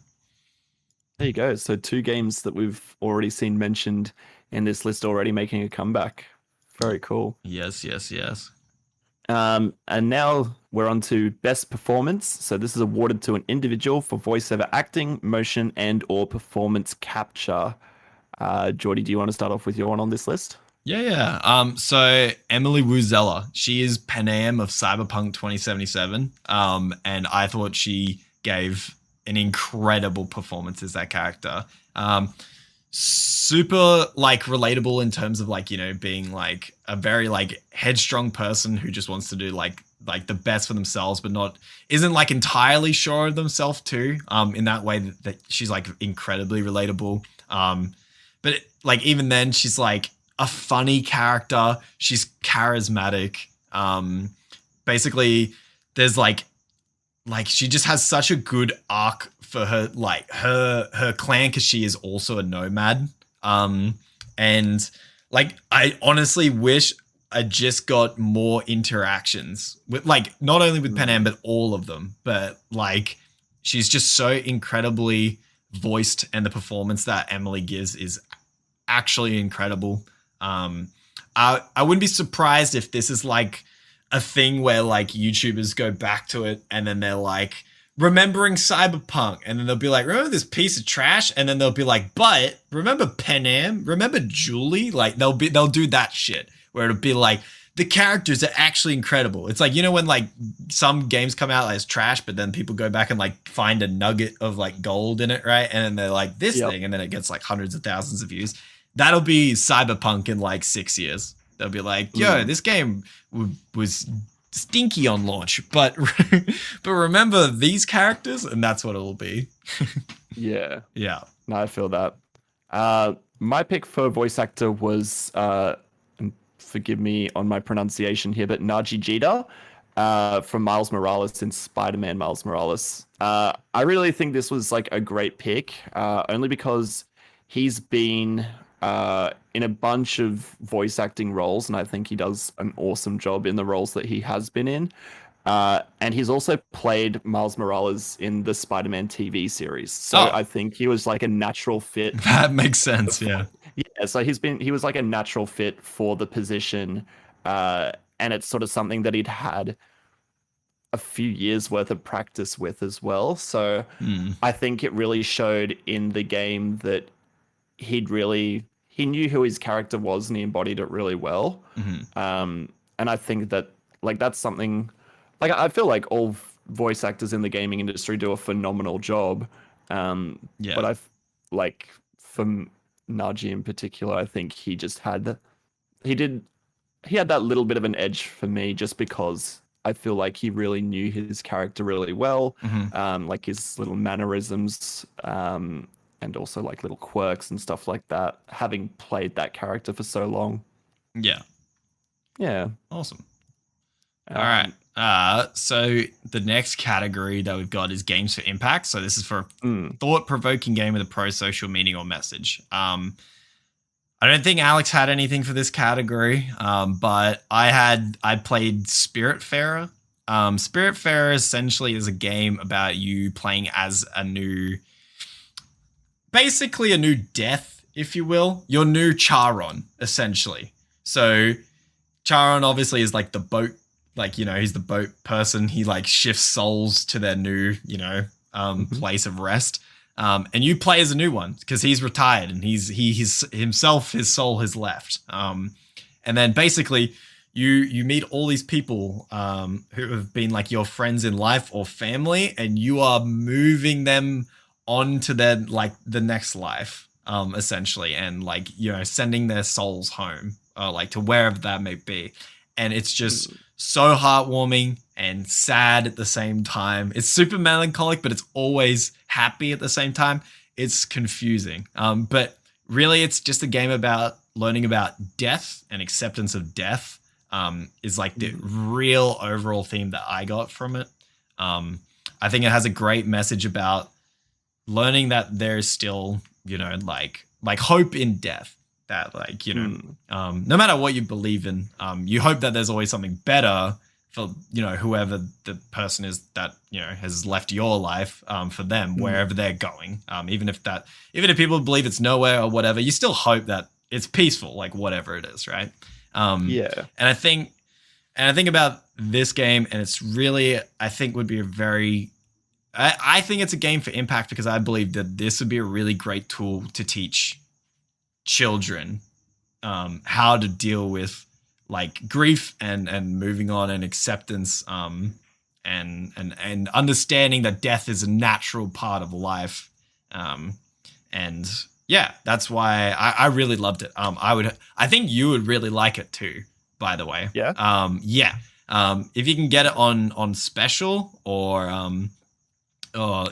There you go. So 2 games that we've already seen mentioned in this list already making a comeback. Very cool. Yes. And now we're on to best performance. So this is awarded to an individual for voiceover acting, motion, and or performance capture. Jordy, do you want to start off with your one on this list? Yeah. So Emily Wu Zeller, she is Panam of Cyberpunk 2077. And I thought she gave an incredible performance as that character. Super like relatable in terms of like, you know, being like a very like headstrong person who just wants to do like the best for themselves, but isn't like entirely sure of themselves too. In that way that she's like incredibly relatable. But like even then she's like a funny character. She's charismatic. Basically there's like she just has such a good arc for her, like her clan, because she is also a nomad. And like I honestly wish I just got more interactions with like not only with Panam but all of them. But like she's just so incredibly voiced, and the performance that Emily gives is actually incredible. I wouldn't be surprised if this is like a thing where like YouTubers go back to it and then they're like remembering Cyberpunk, and then they'll be like, remember this piece of trash, and then they'll be like, but remember Panam, remember Julie? Like they'll do that shit where it'll be like the characters are actually incredible. It's like, you know, when like some games come out as trash, but then people go back and like find a nugget of like gold in it, right? And then they're like this thing, and then it gets like hundreds of thousands of views. That'll be Cyberpunk in like 6 years. They'll be like, yo, this game was stinky on launch, but remember these characters, and that's what it'll be. Yeah. No, I feel that. My pick for voice actor was, and forgive me on my pronunciation here, but Naji Jita from Miles Morales in Spider-Man Miles Morales. I really think this was like a great pick, only because he's been in a bunch of voice acting roles, and I think he does an awesome job in the roles that he has been in. And he's also played Miles Morales in the Spider-Man TV series. So I think he was like a natural fit. That makes sense, yeah. Yeah, so he was like a natural fit for the position. And it's sort of something that he'd had a few years worth of practice with as well. So I think it really showed in the game that he knew who his character was, and he embodied it really well. And I think that like that's something like I feel like all voice actors in the gaming industry do a phenomenal job. But I've like for Naji in particular, I think he had that little bit of an edge for me, just because I feel like he really knew his character really well. Like his little mannerisms, and also like little quirks and stuff like that, having played that character for so long. Yeah. Awesome. All right. So the next category that we've got is games for impact. So this is for a thought-provoking game with a pro-social meaning or message. I I don't think Alex had anything for this category, but I played Spiritfarer. Spiritfarer essentially is a game about you playing as basically a new death, if you will. Your new Charon, essentially. So Charon obviously is like the boat, like, you know, he's the boat person. He like shifts souls to their new, you know, place of rest. And you play as a new one because he's retired and his soul has left. And then basically you meet all these people who have been like your friends in life or family, and you are moving them on to their like the next life, essentially, and like, you know, sending their souls home, like to wherever that may be. And it's just so heartwarming and sad at the same time. It's super melancholic, but it's always happy at the same time. It's confusing. But really, it's just a game about learning about death and acceptance of death, is like the real overall theme that I got from it. I think it has a great message about learning that there's still, you know, like hope in death. That like, you know, no matter what you believe in, you hope that there's always something better for, you know, whoever the person is that, you know, has left your life, for them, wherever they're going. Even if people believe it's nowhere or whatever, you still hope that it's peaceful, like whatever it is, right? And I think about this game, and it's really, I think would be a very, I think it's a game for impact because I believe that this would be a really great tool to teach children how to deal with like grief and moving on and acceptance, and understanding that death is a natural part of life. And yeah, that's why I really loved it. I think you would really like it too, by the way. Yeah. If you can get it on special or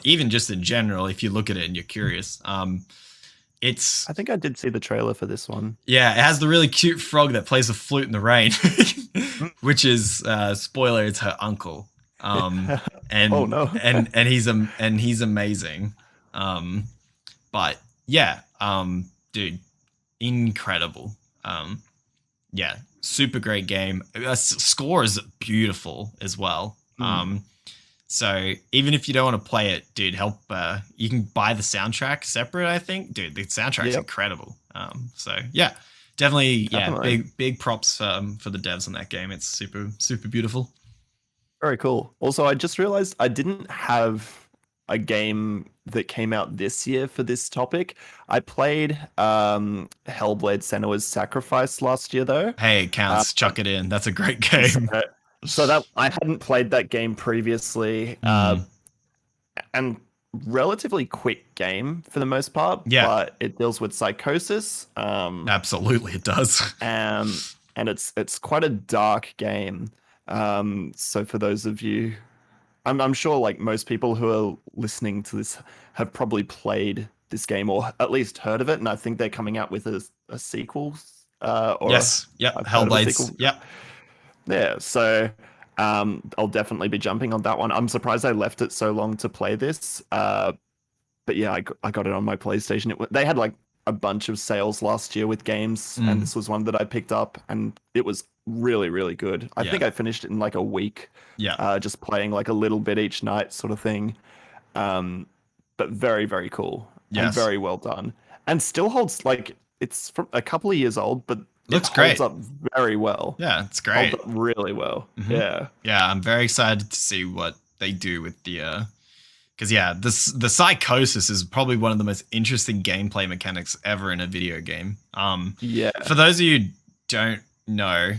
even just in general, if you look at it and you're curious, I think I did see the trailer for this one. Yeah, it has the really cute frog that plays a flute in the rain, which is spoiler, it's her uncle. And oh no. and he's amazing. But yeah, dude, incredible. Yeah, super great game. Score is beautiful as well. So even if you don't want to play it, dude, you can buy the soundtrack separate, I think. Dude, the soundtrack's incredible. So yeah, definitely. Big props for the devs on that game. It's super, super beautiful. Very cool. Also, I just realized I didn't have a game that came out this year for this topic. I played Hellblade: Senua's Sacrifice last year, though. Hey, it counts. Chuck it in. That's a great game. So that I hadn't played that game previously, and relatively quick game for the most part. Yeah, but it deals with psychosis. Absolutely, it does. And it's quite a dark game. So for those of you, I'm sure like most people who are listening to this have probably played this game or at least heard of it, and I think they're coming out with a sequel. Yes, yeah, Hellblades. Yep. Yeah, so I'll definitely be jumping on that one. I'm surprised I left it so long to play this. But yeah, I got it on my PlayStation. They had like a bunch of sales last year with games, and this was one that I picked up, and it was really, really good. I think I finished it in like a week. Yeah. Just playing like a little bit each night sort of thing. But very, very cool. Yes. And very well done. And still holds, like, it's from a couple of years old, but looks holds great. Up very well. Yeah, it's great. Holds up really well. Yeah. Yeah, I'm very excited to see what they do with the because the psychosis is probably one of the most interesting gameplay mechanics ever in a video game. For those of you who don't know,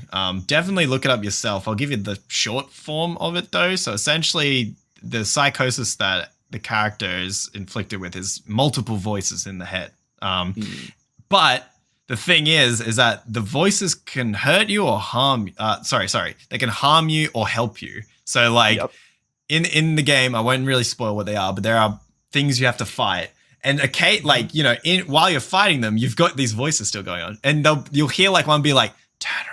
definitely look it up yourself. I'll give you the short form of it though. So essentially the psychosis that the character is inflicted with is multiple voices in the head. But the thing is that the voices can hurt you or harm. They can harm you or help you. So like in the game, I won't really spoil what they are, but there are things you have to fight. And while you're fighting them, you've got these voices still going on, and you'll hear like one be like, turn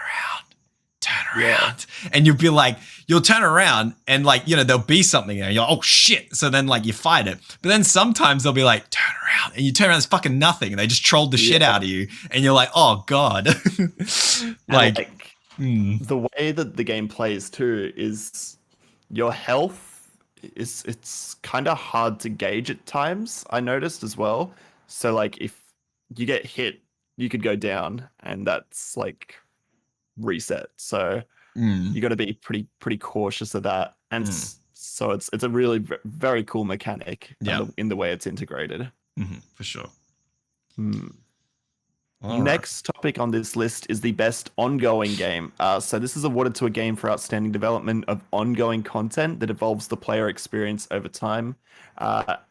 around, and you'll turn around and like, there'll be something there. You're like, oh shit. So then like you fight it, but then sometimes they'll be like, turn and you turn around, it's fucking nothing. And they just trolled the shit out of you, and you're like, oh god. The way that the game plays too is your health it's kind of hard to gauge at times. I noticed as well. So like if you get hit, you could go down, and that's like reset. So you got to be pretty cautious of that, and so it's a really very cool mechanic in the way it's integrated. For sure. Next topic on this list is the best ongoing game. So this is awarded to a game for outstanding development of ongoing content that evolves the player experience over time.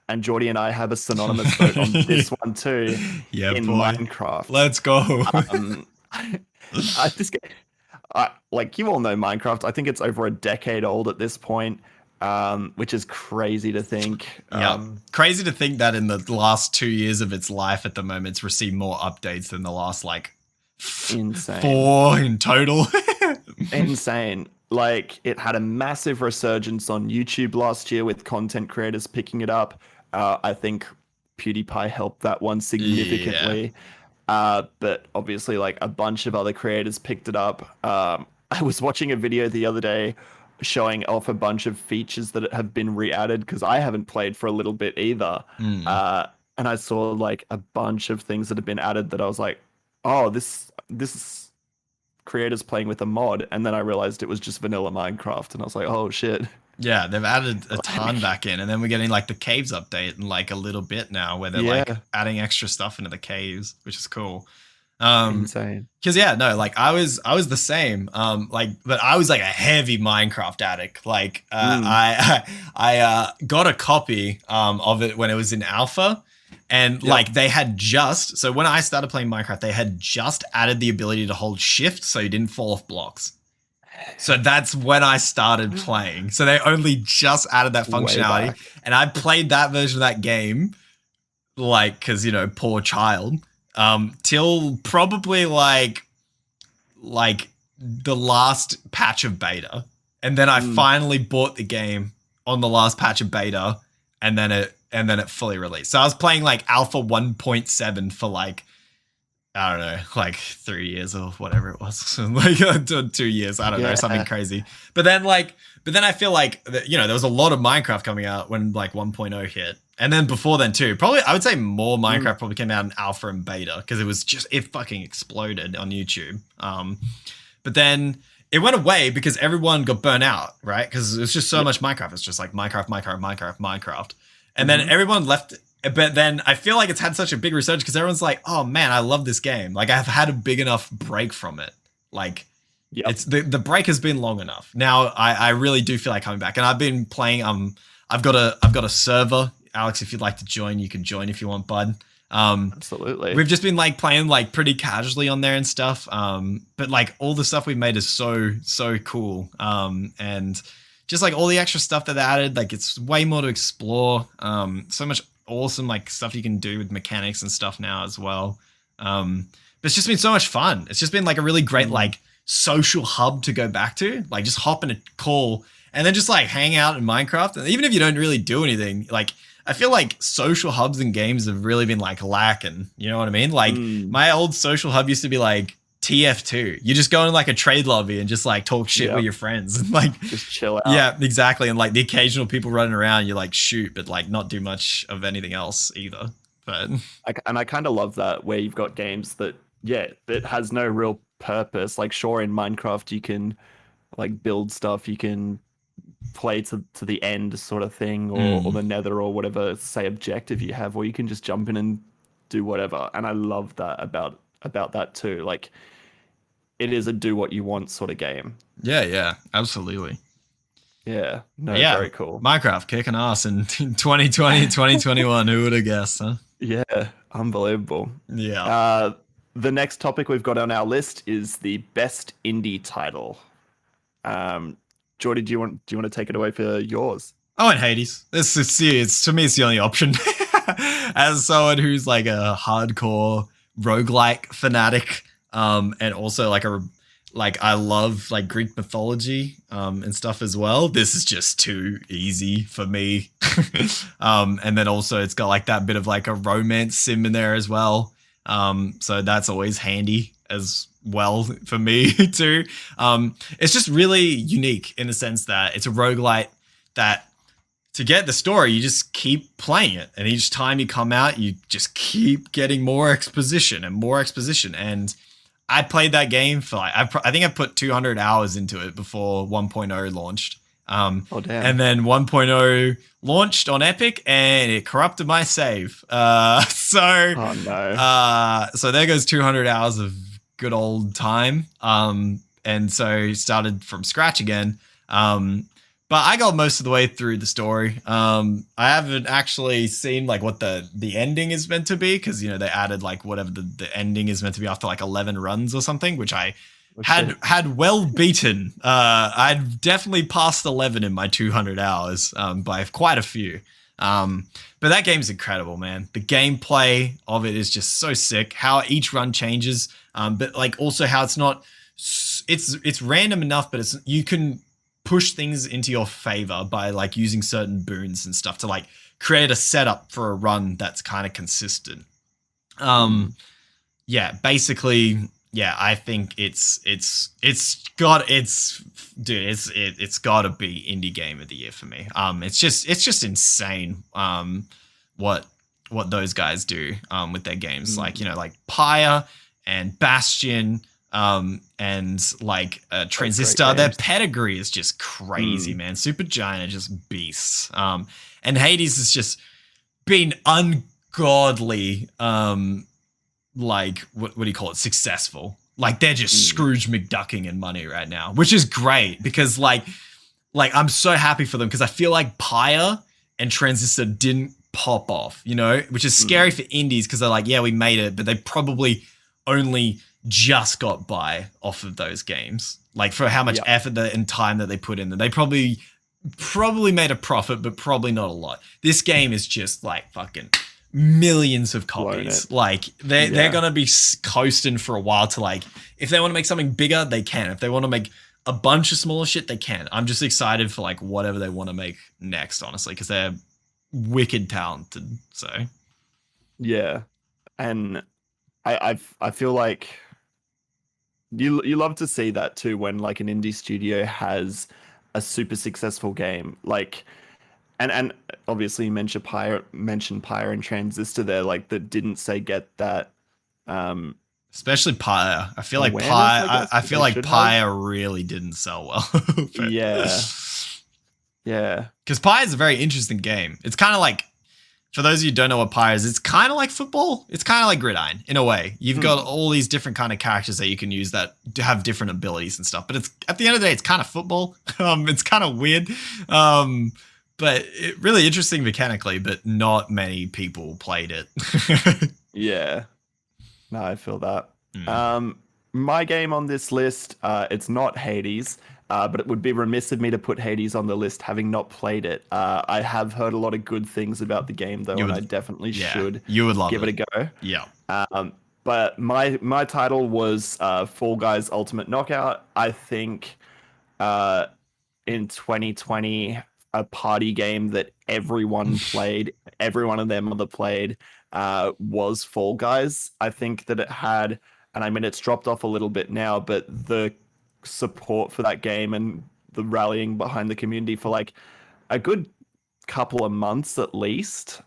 And Jordy and I have a synonymous vote on this one too. Yeah, in boy. Minecraft. Let's go. This game, like you all know Minecraft. I think it's over a decade old at this point. Which is crazy to think. Crazy to think that in the last 2 years of its life at the moment, it's received more updates than the last like insane 4 in total. Insane. Like it had a massive resurgence on YouTube last year with content creators picking it up. I think PewDiePie helped that one significantly. But obviously like a bunch of other creators picked it up. I was watching a video the other day showing off a bunch of features that have been re-added because I haven't played for a little bit either. And I saw like a bunch of things that have been added that I was like, oh, this is creators playing with a mod. And then I realized it was just vanilla Minecraft, and I was like, oh shit. Yeah, they've added a ton back in, and then we're getting like the caves update in like a little bit now where they're like adding extra stuff into the caves, which is cool. Insane. Because like I was the same. But I was like a heavy Minecraft addict. Like I got a copy of it when it was in alpha, and like they had just so when I started playing Minecraft, they had just added the ability to hold shift so you didn't fall off blocks. So that's when I started playing. So they only just added that functionality, and I played that version of that game, like because poor child. Till probably like the last patch of beta, and then I finally bought the game on the last patch of beta, and then it fully released. So I was playing like alpha 1.7 for like I don't know, like 3 years or whatever it was, like 2 years. I don't know, something crazy. But then I feel like there was a lot of Minecraft coming out when like 1.0 hit. And then before then too, probably I would say more Minecraft probably came out in alpha and beta because it fucking exploded on YouTube. But then it went away because everyone got burnt out, right? Because it was just so much Minecraft. It's just like Minecraft. And then everyone left. But then I feel like it's had such a big resurgence because everyone's like, oh man, I love this game. Like I've had a big enough break from it. Like it's the break has been long enough. Now I really do feel like coming back. And I've been playing, I've got a server. Alex, if you'd like to join, you can join if you want, bud. Absolutely. We've just been like playing like pretty casually on there and stuff. But like all the stuff we've made is so cool. And just like all the extra stuff that they added, like it's way more to explore. So much awesome like stuff you can do with mechanics and stuff now as well. But it's just been so much fun. It's just been like a really great like social hub to go back to. Like just hop in a call and then just like hang out in Minecraft. And even if you don't really do anything, like I feel like social hubs and games have really been like lacking. You know what I mean? Like my old social hub used to be like TF2. You just go in like a trade lobby and just like talk shit with your friends and like just chill out. Yeah, exactly. And like the occasional people running around, you like shoot, but like not do much of anything else either. But I kind of love that where you've got games that it has no real purpose. Like sure, in Minecraft you can like build stuff, you can play to the end sort of thing, or the nether or whatever say objective you have, or you can just jump in and do whatever. And I love that about that too. Like it is a do what you want sort of game. Yeah, absolutely. Yeah, very cool. Minecraft kicking ass in 2020, 2021. Who would have guessed, huh? Yeah, unbelievable. Yeah. The next topic we've got on our list is the best indie title. Jordy, do you want to take it away for yours? Oh, and Hades. It's to me, it's the only option. As someone who's like a hardcore roguelike fanatic, and also like like I love like Greek mythology and stuff as well. This is just too easy for me. And then also it's got like that bit of like a romance sim in there as well. So that's always handy as well for me too. It's just really unique in the sense that it's a roguelite that to get the story, you just keep playing it. And each time you come out, you just keep getting more exposition and more exposition. And I played that game for like, I think I put 200 hours into it before 1.0 launched. Oh, damn. And then 1.0 launched on Epic and it corrupted my save. Oh, no. So there goes 200 hours of good old time. And so started from scratch again. But I got most of the way through the story. I haven't actually seen like what the ending is meant to be because, you know, they added like whatever the ending is meant to be after like 11 runs or something, which I had well beaten. I'd definitely passed 11 in my 200 hours by quite a few. But that game's incredible, man. The gameplay of it is just so sick. How each run changes, but like also how it's not. It's random enough, but you can push things into your favor by like using certain boons and stuff to like create a setup for a run that's kind of consistent. Yeah, basically, yeah, I think it's got to be indie game of the year for me. It's just insane what those guys do with their games, like, you know, like Pyre and Bastion. And like Transistor, their pedigree is just crazy, man. Supergiant are just beasts. And Hades has just been ungodly, like what do you call it? Successful. Like they're just Scrooge McDucking in money right now, which is great because like I'm so happy for them because I feel like Pyre and Transistor didn't pop off, you know, which is scary for indies because they're like, yeah, we made it, but they probably only just got by off of those games, like for how much effort and time that they put in there. They probably made a profit, but probably not a lot. This game is just like fucking millions of copies. Like they're gonna be coasting for a while to like, if they want to make something bigger, they can. If they want to make a bunch of smaller shit, they can. I'm just excited for like whatever they want to make next, honestly, because they're wicked talented. So yeah, and I feel like you love to see that too when like an indie studio has a super successful game, like and obviously you mentioned Pyre and Transistor there, like that didn't say get that especially Pyre. I feel like awareness, I feel like Pyre really didn't sell well. Yeah. Because Pyre is a very interesting game. It's kind of like, for those of you who don't know what Pyre is, it's kind of like football. It's kind of like Gridiron in a way. You've got all these different kind of characters that you can use that have different abilities and stuff. But it's at the end of the day, it's kind of football. It's kind of weird. But really interesting mechanically, but not many people played it. Yeah. No, I feel that. My game on this list, it's not Hades. But it would be remiss of me to put Hades on the list having not played it. I have heard a lot of good things about the game, though, and I definitely should give it a go. Yeah. But my title was Fall Guys Ultimate Knockout. I think in 2020, a party game that everyone played, everyone and their mother played, was Fall Guys. I think that it had, and I mean, it's dropped off a little bit now, but the support for that game and the rallying behind the community for like a good couple of months at least,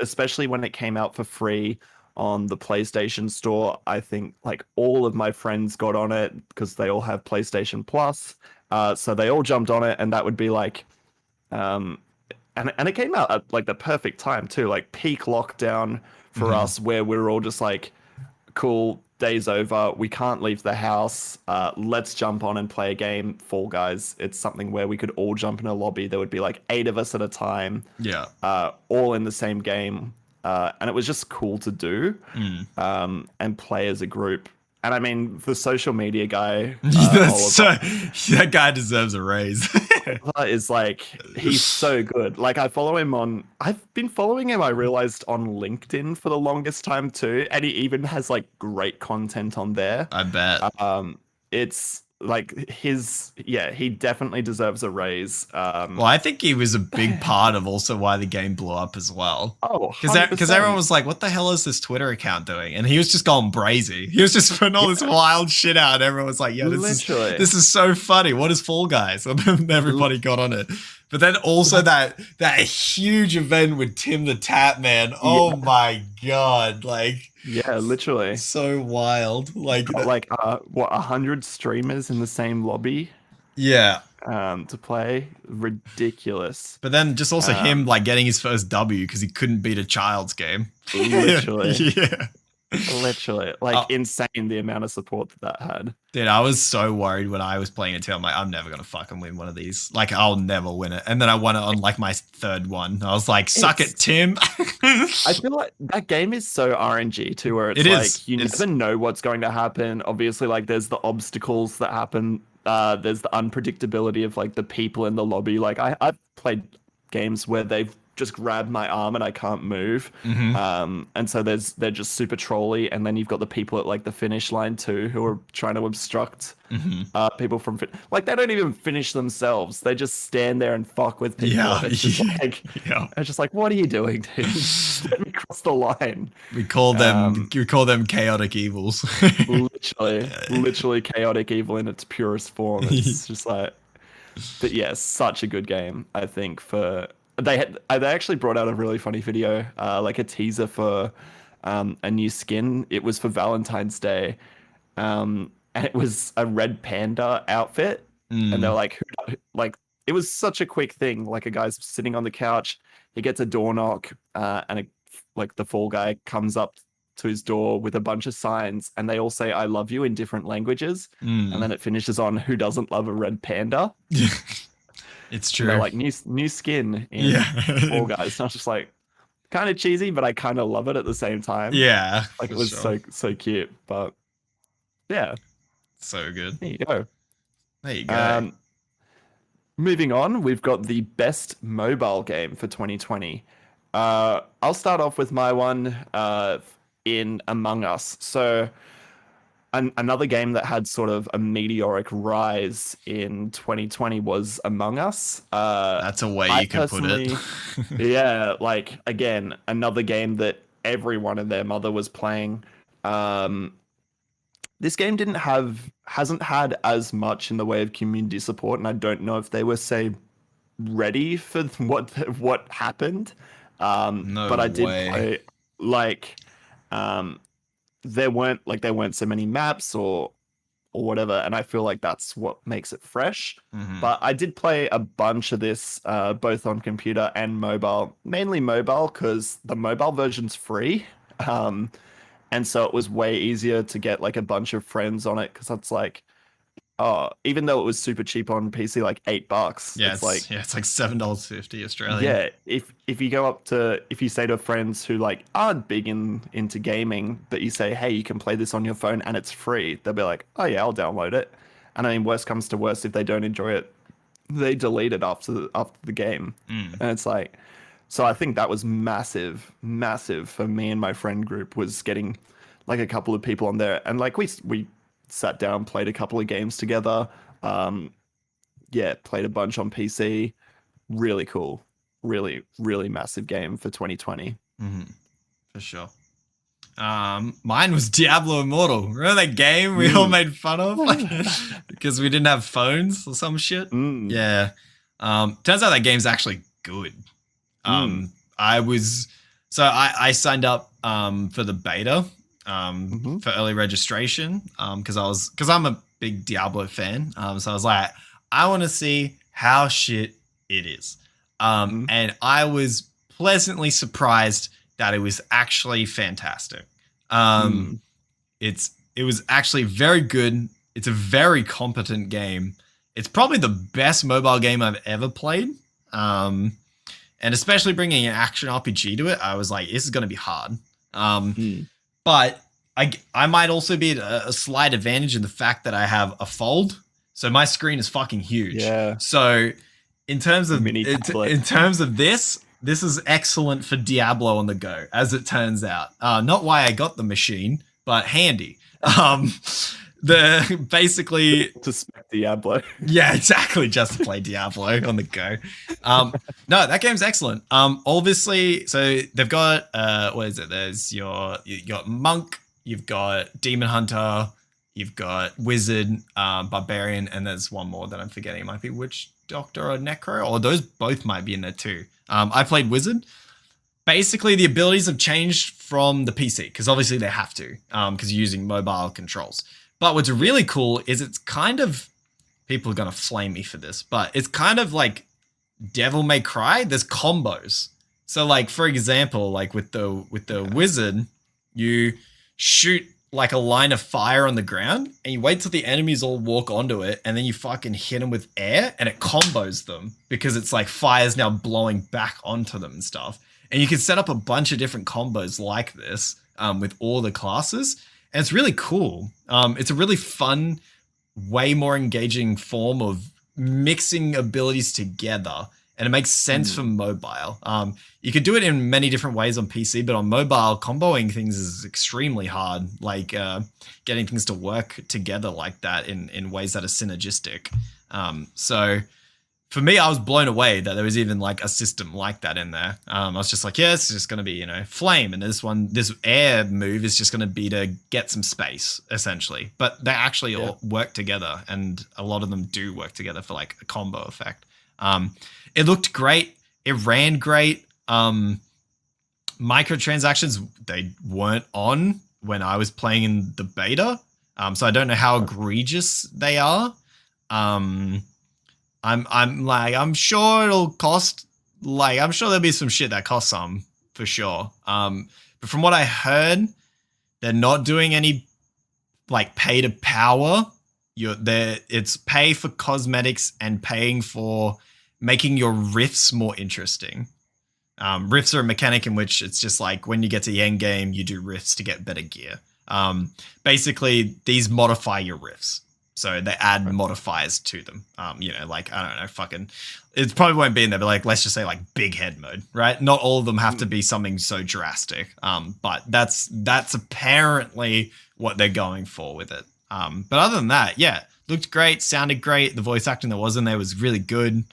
especially when it came out for free on the PlayStation Store. I think like all of my friends got on it because they all have PlayStation Plus, so they all jumped on it, and that would be like and it came out at like the perfect time too, like peak lockdown for us, where we were all just like, cool, day's over, we can't leave the house, let's jump on and play a game. Fall Guys, it's something where we could all jump in a lobby. There would be like 8 of us at a time, all in the same game, and it was just cool to do and play as a group. And I mean, the social media guy, that guy deserves a raise. Is like, he's so good. Like, I've been following him, I realized, on LinkedIn for the longest time too, and he even has like great content on there. I bet. it's like he definitely deserves a raise. Well, I think he was a big part of also why the game blew up as well. Oh, Because everyone was like, what the hell is this Twitter account doing? And he was just going brazy. He was just putting all this wild shit out. And everyone was like, yeah, this is so funny. What is Fall Guys? And then everybody got on it. But then also that huge event with Tim the Tap Man. Oh my God. Like, yeah, literally. So wild. Like 100 streamers in the same lobby. Yeah. To play. Ridiculous. But then just also him like getting his first W because he couldn't beat a child's game. Literally. Yeah. Literally. Like insane the amount of support that had. Dude, I was so worried when I was playing it too. I'm like, I'm never gonna fucking win one of these. Like, I'll never win it. And then I won it on like my third one. I was like, suck it, Tim. I feel like that game is so RNG too, where it's you never know what's going to happen. Obviously, like there's the obstacles that happen. There's the unpredictability of like the people in the lobby. Like I've played games where they've just grabbed my arm and I can't move. And so they're just super trolly. And then you've got the people at like the finish line too who are trying to obstruct people from like they don't even finish themselves. They just stand there and fuck with people. Yeah, it's just like, what are you doing, dude? Just let me cross the line. We call them chaotic evils. literally chaotic evil in its purest form. It's just like, but yeah, such a good game. I think they actually brought out a really funny video, like a teaser for a new skin. It was for Valentine's Day, and it was a red panda outfit. And they're like it was such a quick thing. Like a guy's sitting on the couch, he gets a door knock, and like the Fall Guy comes up to his door with a bunch of signs, and they all say "I love you" in different languages. And then it finishes on "Who doesn't love a red panda?" It's true. They're like new skin in Fall Guys. And I was just like, kind of cheesy, but I kind of love it at the same time. Yeah, like it was so cute. But yeah, so good. There you go. There you go. Moving on, we've got the best mobile game for 2020. I'll start off with my one in Among Us. So another game that had sort of a meteoric rise in 2020 was Among Us. That's a way you could put it. Yeah, like again, another game that everyone and their mother was playing. This game hasn't had as much in the way of community support, and I don't know if they were ready for what happened. But I did play there weren't so many maps or whatever, and I feel like that's what makes it fresh. But I did play a bunch of this both on computer and mobile, mainly mobile because the mobile version's free, and so it was way easier to get like a bunch of friends on it because that's like, even though it was super cheap on PC, like $8. Yeah, it's like $7.50 Australian. Yeah, if you go up to, if you say to friends who like aren't big into gaming, but you say, hey, you can play this on your phone and it's free, they'll be like, oh yeah, I'll download it. And I mean, worst comes to worst, if they don't enjoy it, they delete it after the game. And it's like, so I think that was massive for me and my friend group, was getting like a couple of people on there, and like we sat down, played a couple of games together. Played a bunch on PC. Really cool. Really, really massive game for 2020. For sure. Mine was Diablo Immortal. Remember that game we all made fun of? Because we didn't have phones or some shit? Yeah. Turns out that game's actually good. I signed up for the beta. For early registration, because I'm a big Diablo fan. So I was like, I want to see how shit it is. And I was pleasantly surprised that it was actually fantastic. It was actually very good. It's a very competent game. It's probably the best mobile game I've ever played. And especially bringing an action RPG to it, I was like, this is going to be hard. But I might also be at a slight advantage in the fact that I have a fold, so my screen is fucking huge. Yeah. So in terms of this is excellent for Diablo on the go, as it turns out. Not why I got the machine, but handy. Basically, To spec Diablo. yeah, exactly. Just to play Diablo on the go. No, that game's excellent. Obviously, so they've got what is it? There's you got monk, you've got demon hunter, you've got wizard, barbarian, and there's one more that I'm forgetting. It might be witch doctor or necro, or those both might be in there too. I played wizard. Basically, the abilities have changed from the PC because obviously they have to because you're using mobile controls. But what's really cool is it's kind of, people are going to flame me for this, but it's kind of like Devil May Cry. There's combos. So like, for example, like with the wizard, you shoot like a line of fire on the ground and you wait till the enemies all walk onto it and then you fucking hit them with air and it combos them because it's like fire's now blowing back onto them and stuff. And you can set up a bunch of different combos like this with all the classes. And it's really cool. It's a really fun, way more engaging form of mixing abilities together. And it makes sense for mobile. You could do it in many different ways on PC, but on mobile, comboing things is extremely hard. Like getting things to work together like that in ways that are synergistic. So for me, I was blown away that there was even like a system like that in there. I was just like, yeah, it's just going to be, flame. And this air move is just going to be to get some space, essentially. But they actually all work together. And a lot of them do work together for like a combo effect. It looked great. It ran great. Microtransactions, they weren't on when I was playing in the beta. So I don't know how egregious they are. I'm sure it'll cost, I'm sure there'll be some shit that costs some for sure. But from what I heard, they're not doing any like pay to power. It's pay for cosmetics and paying for making your rifts more interesting. Rifts are a mechanic in which it's just like when you get to the end game, you do rifts to get better gear. Basically, these modify your rifts. So they add modifiers to them. Like, I don't know, fucking, it probably won't be in there, but like, let's just say like big head mode, right? Not all of them have to be something so drastic. But that's apparently what they're going for with it. But other than that, yeah, looked great, sounded great. The voice acting that was in there was really good.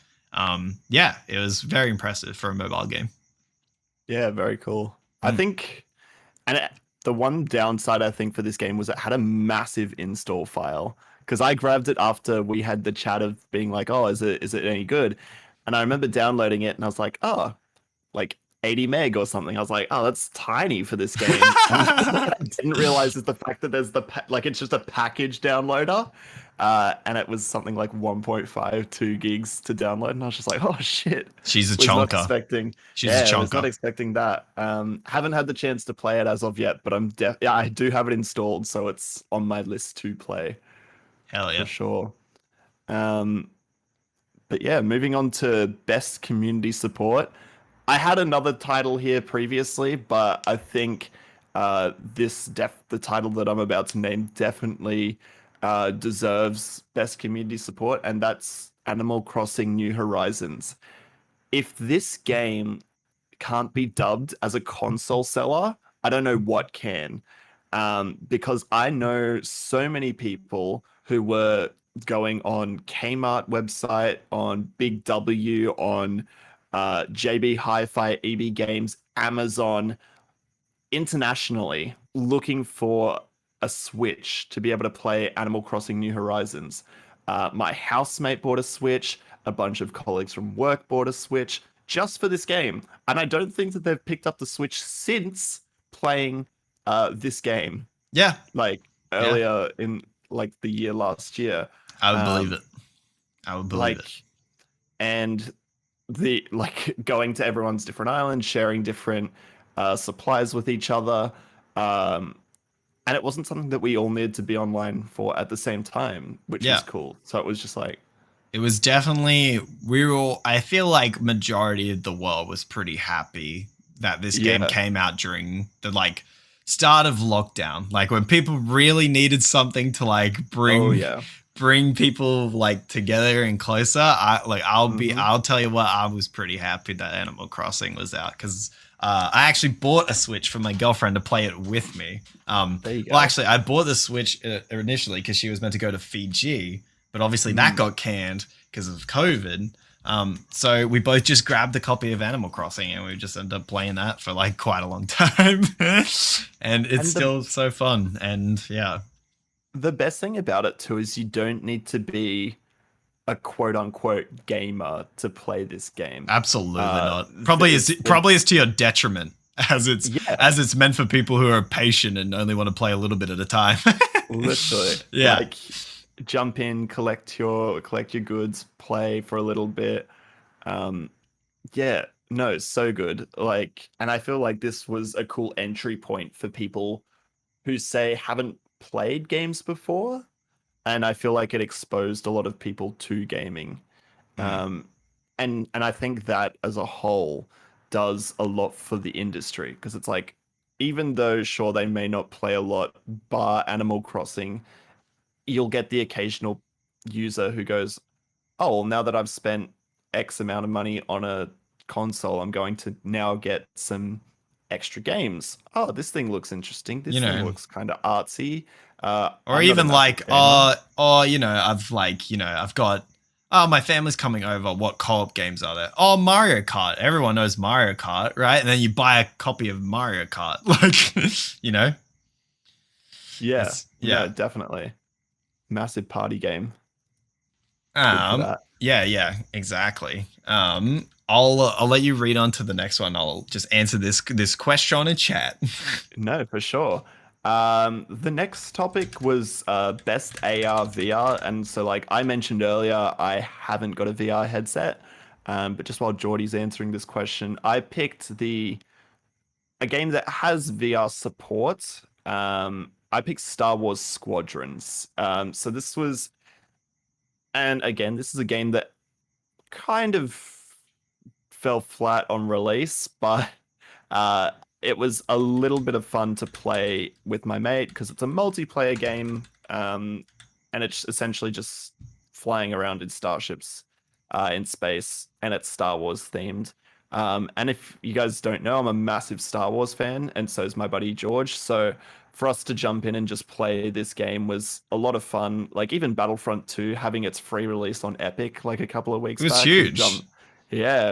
Yeah, it was very impressive for a mobile game. Yeah, very cool. I think, the one downside I think for this game was it had a massive install file. Because I grabbed it after we had the chat of being like, oh, is it any good? And I remember downloading it and I was like, oh, like 80 meg or something. I was like, oh, that's tiny for this game. I didn't realize is the fact that there's it's just a package downloader. And it was something like 1.52 gigs to download. And I was just like, oh, shit. She's a was chonker. Not expecting, She's a chonker. I was not expecting that. Haven't had the chance to play it as of yet, but I do have it installed. So it's on my list to play. Hell yeah. For sure. But yeah, moving on to best community support. I had another title here previously, but I think the title that I'm about to name definitely deserves best community support, and that's Animal Crossing New Horizons. If this game can't be dubbed as a console seller, I don't know what can. Because I know so many people who were going on Kmart website, on Big W, on JB Hi-Fi, EB Games, Amazon, internationally, looking for a Switch to be able to play Animal Crossing New Horizons. My housemate bought a Switch. A bunch of colleagues from work bought a Switch just for this game. And I don't think that they've picked up the Switch since playing this game. Yeah. Like earlier in like the year last year. I would believe it. I would believe it. And the going to everyone's different islands, sharing different supplies with each other. And it wasn't something that we all needed to be online for at the same time, which is cool. So it was just like, it was definitely, I feel like majority of the world was pretty happy that this game came out during the start of lockdown, like when people really needed something to bring people together and closer. I'll tell you what, I was pretty happy that Animal Crossing was out because I actually bought a Switch for my girlfriend to play it with me. There you go. Well, actually, I bought the Switch initially because she was meant to go to Fiji, but obviously that got canned because of COVID. So we both just grabbed a copy of Animal Crossing and we just ended up playing that for like quite a long time. And it's still so fun. And yeah. The best thing about it too is you don't need to be a quote unquote gamer to play this game. Absolutely not. Probably is to your detriment as it's meant for people who are patient and only want to play a little bit at a time. Literally. Yeah. Like jump in, collect your goods, play for a little bit. Yeah, no, so good. Like, and I feel like this was a cool entry point for people who say haven't played games before. And I feel like it exposed a lot of people to gaming. And I think that as a whole does a lot for the industry, because it's like, even though sure they may not play a lot bar Animal Crossing, you'll get the occasional user who goes, oh, well, now that I've spent X amount of money on a console, I'm going to now get some extra games. Oh, this thing looks interesting. This thing looks kind of artsy. Or even like, I've got, my family's coming over. What co-op games are there? Oh, Mario Kart. Everyone knows Mario Kart, right? And then you buy a copy of Mario Kart. Like, Yeah, definitely. Massive party game. Yeah, exactly. I'll let you read on to the next one. I'll just answer this question in chat. No, for sure. The next topic was best AR VR, and so like I mentioned earlier, I haven't got a VR headset. But just while Jordy's answering this question, I picked a game that has VR support. I picked Star Wars Squadrons. So this was, and again, this is a game that kind of fell flat on release, but it was a little bit of fun to play with my mate because it's a multiplayer game, and it's essentially just flying around in starships in space, and it's Star Wars themed. And if you guys don't know, I'm a massive Star Wars fan, and so is my buddy George. So for us to jump in and just play this game was a lot of fun. Like even Battlefront 2 having its free release on Epic like a couple of weeks back. It was huge.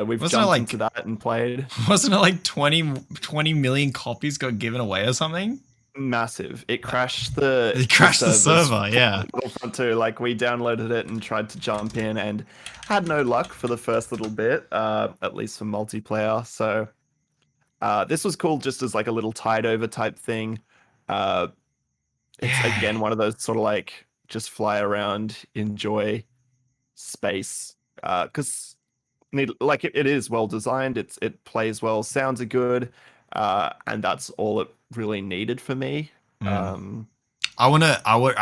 We've jumped into that and played. Wasn't it like 20 million copies got given away or something? Massive. It crashed the server, yeah. Battlefront 2. Like we downloaded it and tried to jump in and had no luck for the first little bit, at least for multiplayer. So this was cool just as like a little tide over type thing. It's again one of those sort of like just fly around, enjoy space. Because it is well designed, it plays well, sounds are good, and that's all it really needed for me. I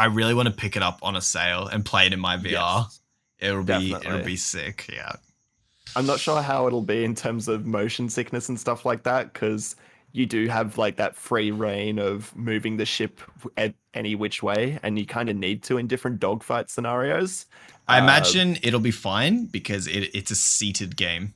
really want to pick it up on a sale and play it in my VR. Yes, it'll be sick. Yeah. I'm not sure how it'll be in terms of motion sickness and stuff like that, because you do have like that free reign of moving the ship any which way, and you kind of need to in different dogfight scenarios. I imagine it'll be fine because it's a seated game.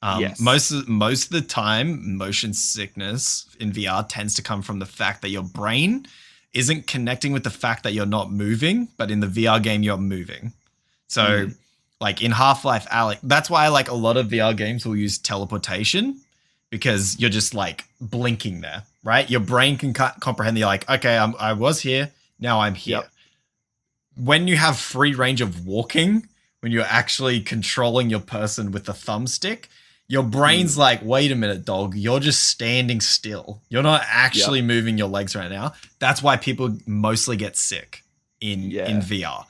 Yes. Most of the time, motion sickness in VR tends to come from the fact that your brain isn't connecting with the fact that you're not moving, but in the VR game, you're moving. So like in Half-Life Alyx, that's why like a lot of VR games will use teleportation, because you're just like blinking there, right? Your brain can comprehend. You're like, okay, I was here, now I'm here. Yep. When you have free range of walking, when you're actually controlling your person with the thumbstick, your brain's like, wait a minute, dog, you're just standing still. You're not actually moving your legs right now. That's why people mostly get sick in VR.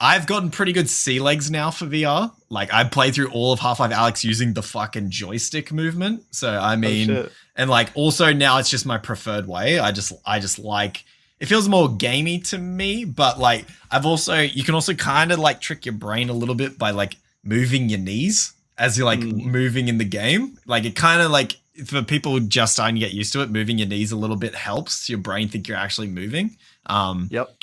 I've gotten pretty good sea legs now for VR. Like I played through all of Half-Life Alyx using the fucking joystick movement. So I mean, and like also now it's just my preferred way. I just like, it feels more gamey to me, but like you can also kind of like trick your brain a little bit by like moving your knees as you're like moving in the game. Like it kind of like, for people just starting to get used to it, moving your knees a little bit helps your brain think you're actually moving.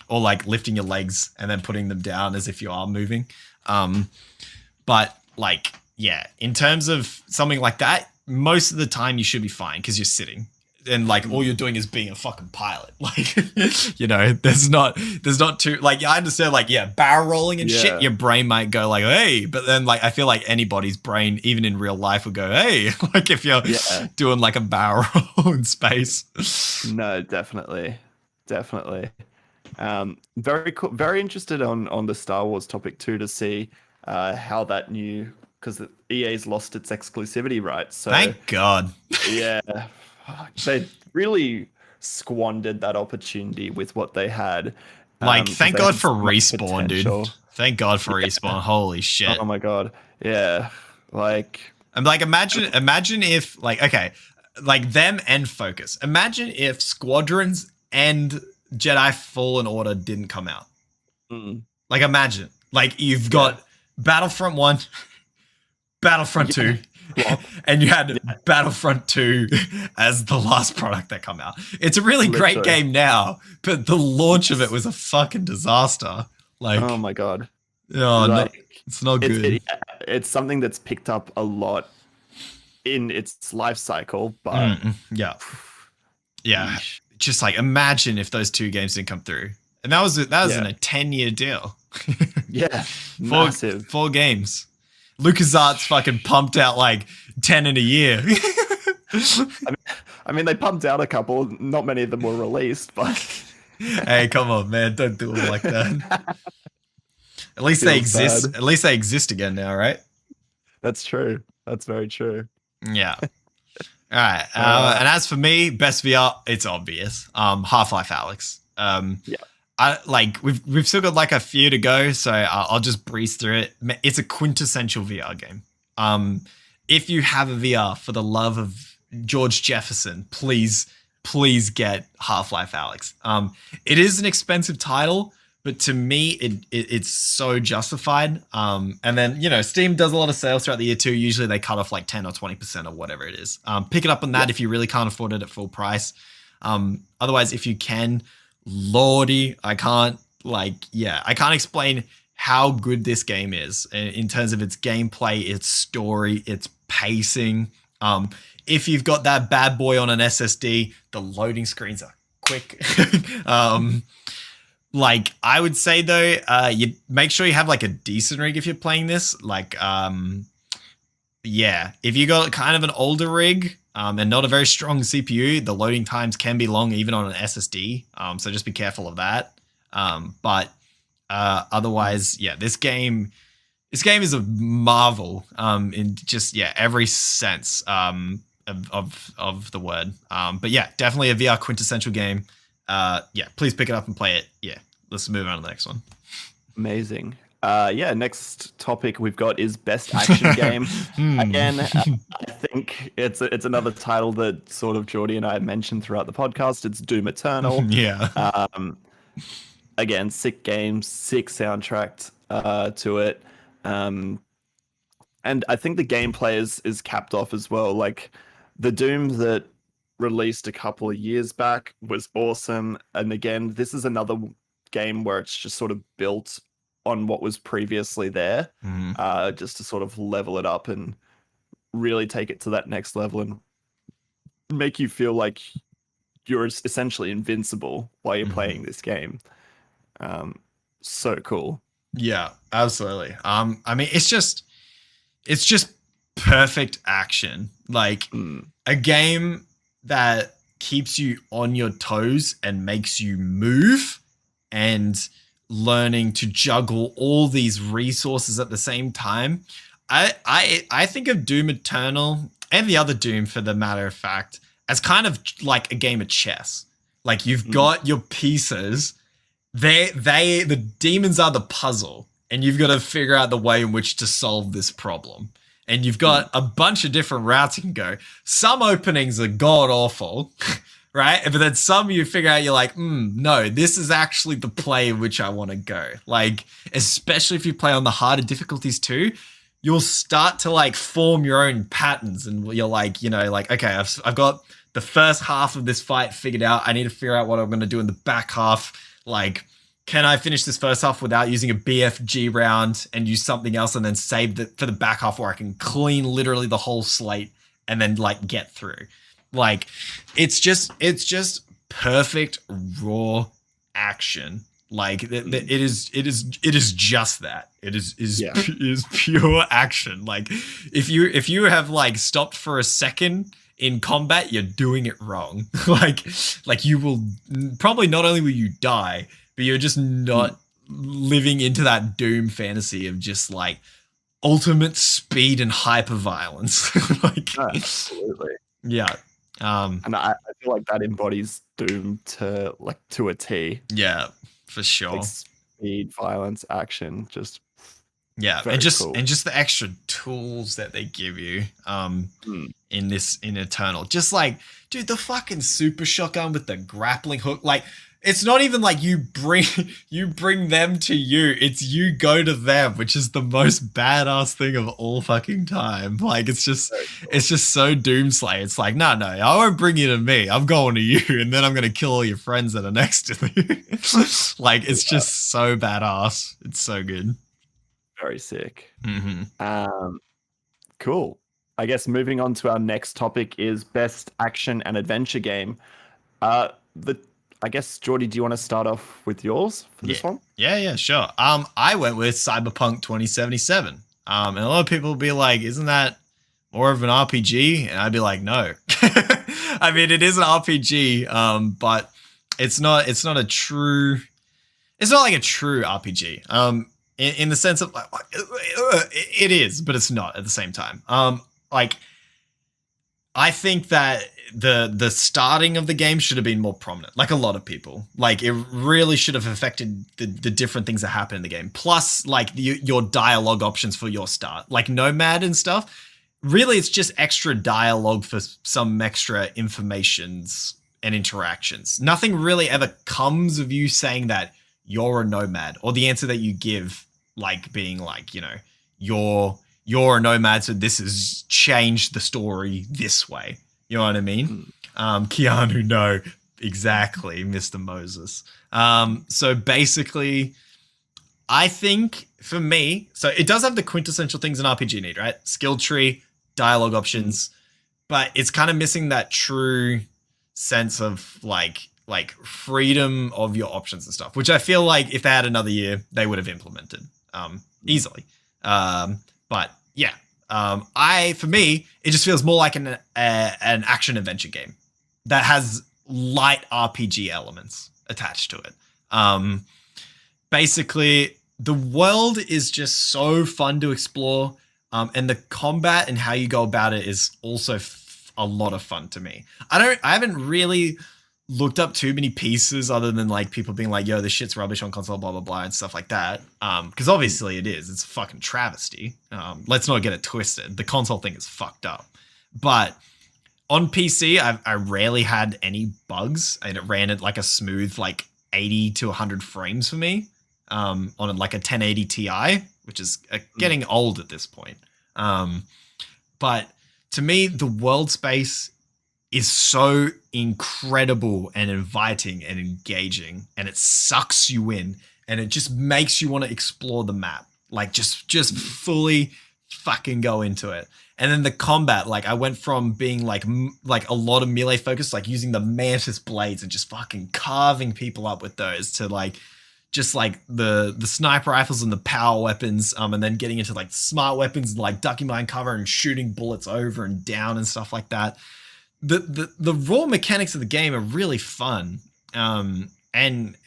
Or like lifting your legs and then putting them down as if you are moving. But like, yeah, in terms of something like that, most of the time you should be fine because you're sitting. And like all you're doing is being a fucking pilot. Like, you know, there's not too like I understand like barrel rolling and shit. Your brain might go like, hey, but then like I feel like anybody's brain, even in real life, would go, hey, like if you're doing like a barrel roll in space. No, definitely. Very cool. Very interested on the Star Wars topic too to see how that new because EA's lost its exclusivity rights. So thank God. Yeah. They really squandered that opportunity with what they had. Like, thank God for Respawn, dude. Thank God for Respawn. Holy shit. Oh my God. Yeah. Like, I'm like, imagine if, like, okay, like them and Focus. Imagine if Squadrons and Jedi Fallen Order didn't come out. Like, imagine. Like, you've got Battlefront 1, Battlefront 2. And you had Battlefront 2 as the last product that come out. It's a really great game now, but the launch of it was a fucking disaster. Like, oh my God. Oh, like, no, it's not good. It's something that's picked up a lot in its life cycle, but yeah. Just like imagine if those two games didn't come through, and that was in a 10-year deal. Massive. 4 games. LucasArts fucking pumped out like 10 in a year. I mean, they pumped out a couple. Not many of them were released, but hey, come on, man, don't do it like that. At least they exist. Bad. At least they exist again now, right? That's true. That's very true. Yeah. All right. And as for me, best VR, it's obvious. Half-Life Alyx. We've still got like a few to go, so I'll just breeze through it. It's a quintessential VR game. If you have a VR, for the love of George Jefferson, please get Half-Life Alyx. It is an expensive title, but to me, it's so justified. And then, you know, Steam does a lot of sales throughout the year too. Usually they cut off like 10 or 20% or whatever it is. Pick it up on that if you really can't afford it at full price. Otherwise, if you can, Lordy, I can't explain how good this game is in terms of its gameplay, its story, its pacing. If you've got that bad boy on an SSD, the loading screens are quick. Like I would say though, you make sure you have like a decent rig if you're playing this. Like, if you got kind of an older rig, and not a very strong CPU, the loading times can be long even on an SSD. So just be careful of that. But otherwise, this game is a marvel in just every sense of the word. But definitely a VR quintessential game. Please pick it up and play it. Let's move on to the next one. Amazing. Next topic we've got is best action game. Again, I think it's another title that sort of Jordy and I mentioned throughout the podcast. It's Doom Eternal. Again, sick game, sick soundtrack to it. And I think the gameplay is capped off as well. Like the Doom that released a couple of years back was awesome. And again, this is another game where it's just sort of built on what was previously there, just to sort of level it up and really take it to that next level and make you feel like you're essentially invincible while you're playing this game. So cool. Yeah, absolutely. I mean, it's just perfect action. Like a game that keeps you on your toes and makes you move and learning to juggle all these resources at the same time. I think of Doom Eternal and the other Doom, for the matter of fact, as kind of like a game of chess. Like you've got your pieces. The demons are the puzzle, and you've got to figure out the way in which to solve this problem. And you've got a bunch of different routes you can go. Some openings are god awful. Right? But then some you figure out, you're like, no, this is actually the play in which I want to go. Like, especially if you play on the harder difficulties too, you'll start to like form your own patterns. And you're like, you know, like, okay, I've got the first half of this fight figured out. I need to figure out what I'm going to do in the back half. Like, can I finish this first half without using a BFG round and use something else and then save it for the back half where I can clean literally the whole slate and then like get through. Like it's just perfect raw action. Like it is just that. It is pure action. Like if you have like stopped for a second in combat, you're doing it wrong. like you will probably, not only will you die, but you're just not living into that Doom fantasy of just like ultimate speed and hyper violence. Like absolutely. Yeah. And I feel like that embodies Doom to a T. Yeah, for sure. Like speed, violence, action, just and just cool. and just the extra tools that they give you in Eternal. Just like, dude, the fucking super shotgun with the grappling hook, like it's not even like you bring them to you, it's you go to them, which is the most badass thing of all fucking time. Like it's just so Doomslayer. It's like, no, I won't bring you to me. I'm going to you, and then I'm gonna kill all your friends that are next to you. Like it's just so badass. It's so good. Very sick. Cool. I guess moving on to our next topic is best action and adventure game. I guess, Jordy, do you want to start off with yours for this one? Yeah, sure. I went with Cyberpunk 2077. And a lot of people will be like, isn't that more of an RPG? And I'd be like, no. I mean, it is an RPG, but it's not like a true RPG. In the sense of it is, but it's not at the same time. Like I think that the starting of the game should have been more prominent, like a lot of people. Like it really should have affected the different things that happen in the game. Plus, like your dialogue options for your start, like Nomad and stuff. Really, it's just extra dialogue for some extra informations and interactions. Nothing really ever comes of you saying that you're a nomad, or the answer that you give, like being like, you're a nomad, so this has changed the story this way. You know what I mean? Keanu, no, exactly, Mr. Moses. So basically, I think for me, so it does have the quintessential things an RPG need, right? Skill tree, dialogue options, but it's kind of missing that true sense of like freedom of your options and stuff, which I feel like if they had another year, they would have implemented easily. But yeah, for me, it just feels more like an action adventure game that has light RPG elements attached to it. Basically, the world is just so fun to explore, and the combat and how you go about it is also a lot of fun to me. I haven't really looked up too many pieces other than like people being like, yo, this shit's rubbish on console, blah, blah, blah, and stuff like that. Because obviously it is. It's a fucking travesty. Let's not get it twisted. The console thing is fucked up. But on PC, I rarely had any bugs, and it ran at like a smooth like 80 to 100 frames for me on like a 1080 Ti, which is getting old at this point. But to me, the world space is so incredible and inviting and engaging, and it sucks you in, and it just makes you want to explore the map, like just fully fucking go into it. And then the combat, like I went from being like a lot of melee focus, like using the mantis blades and just fucking carving people up with those, to like just like the sniper rifles and the power weapons, and then getting into like smart weapons and like ducking behind cover and shooting bullets over and down and stuff like that. The raw mechanics of the game are really fun, and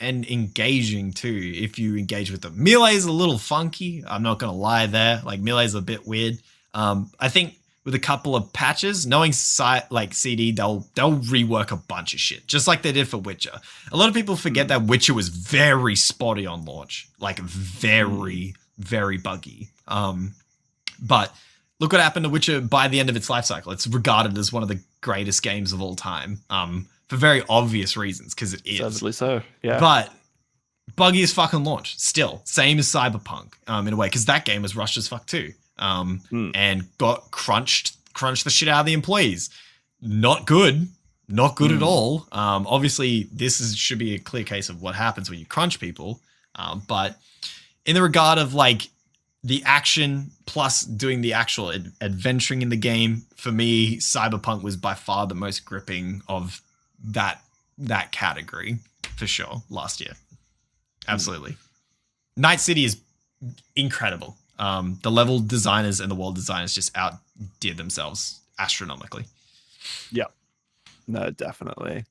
engaging too if you engage with them. Melee is a little funky, I'm not gonna lie there. Like melee is a bit weird. I think with a couple of patches, knowing like CD, they'll rework a bunch of shit, just like they did for Witcher. A lot of people forget that Witcher was very spotty on launch, like very, very buggy. But look what happened to Witcher by the end of its life cycle. It's regarded as one of the greatest games of all time, for very obvious reasons, because it is. Certainly so, yeah. But buggy as fucking launch, still. Same as Cyberpunk, in a way, because that game was rushed as fuck too. And got crunched the shit out of the employees. Not good at all. Obviously, this should be a clear case of what happens when you crunch people. But in the regard of like the action plus doing the actual adventuring in the game, for me, Cyberpunk was by far the most gripping of that category for sure last year. Absolutely. Night City is incredible. The level designers and the world designers just outdid themselves astronomically. Yeah. No, definitely.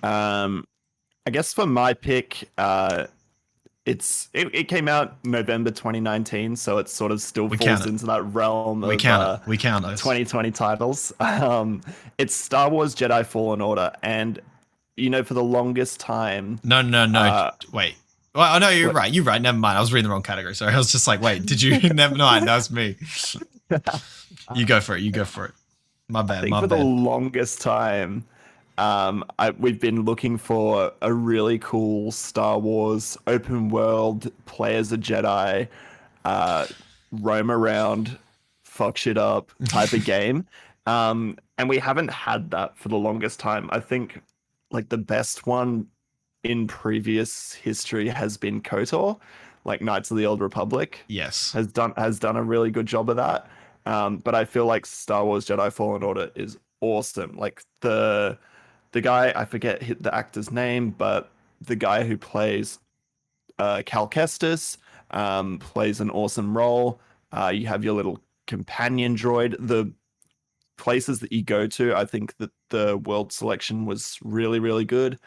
I guess for my pick, it came out November 2019, so it sort of still falls into that realm of we count those 2020 titles. It's Star Wars Jedi Fallen Order, and for the longest time. No. Wait. Well, no, you're right. You're right. Never mind. I was reading the wrong category. Sorry. I was just like, wait, did you? Never mind. That was me. You go for it. My bad. For the longest time, we've been looking for a really cool Star Wars open world, play as a Jedi, roam around, fuck shit up type of game. And we haven't had that for the longest time. I think like the best one in previous history has been KOTOR, like Knights of the Old Republic. Yes. Has done a really good job of that. But I feel like Star Wars Jedi Fallen Order is awesome. Like the guy, I forget the actor's name, but the guy who plays Cal Kestis plays an awesome role. You have your little companion droid. The places that you go to, I think that the world selection was really, really good,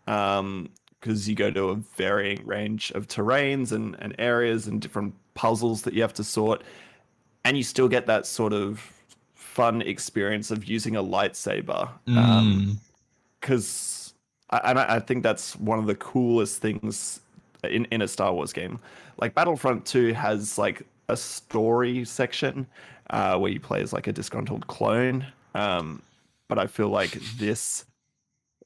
because you go to a varying range of terrains and areas and different puzzles that you have to sort, and you still get that sort of fun experience of using a lightsaber. Because I think that's one of the coolest things in a Star Wars game. Like Battlefront 2 has like a story section where you play as like a disgruntled clone, but I feel like this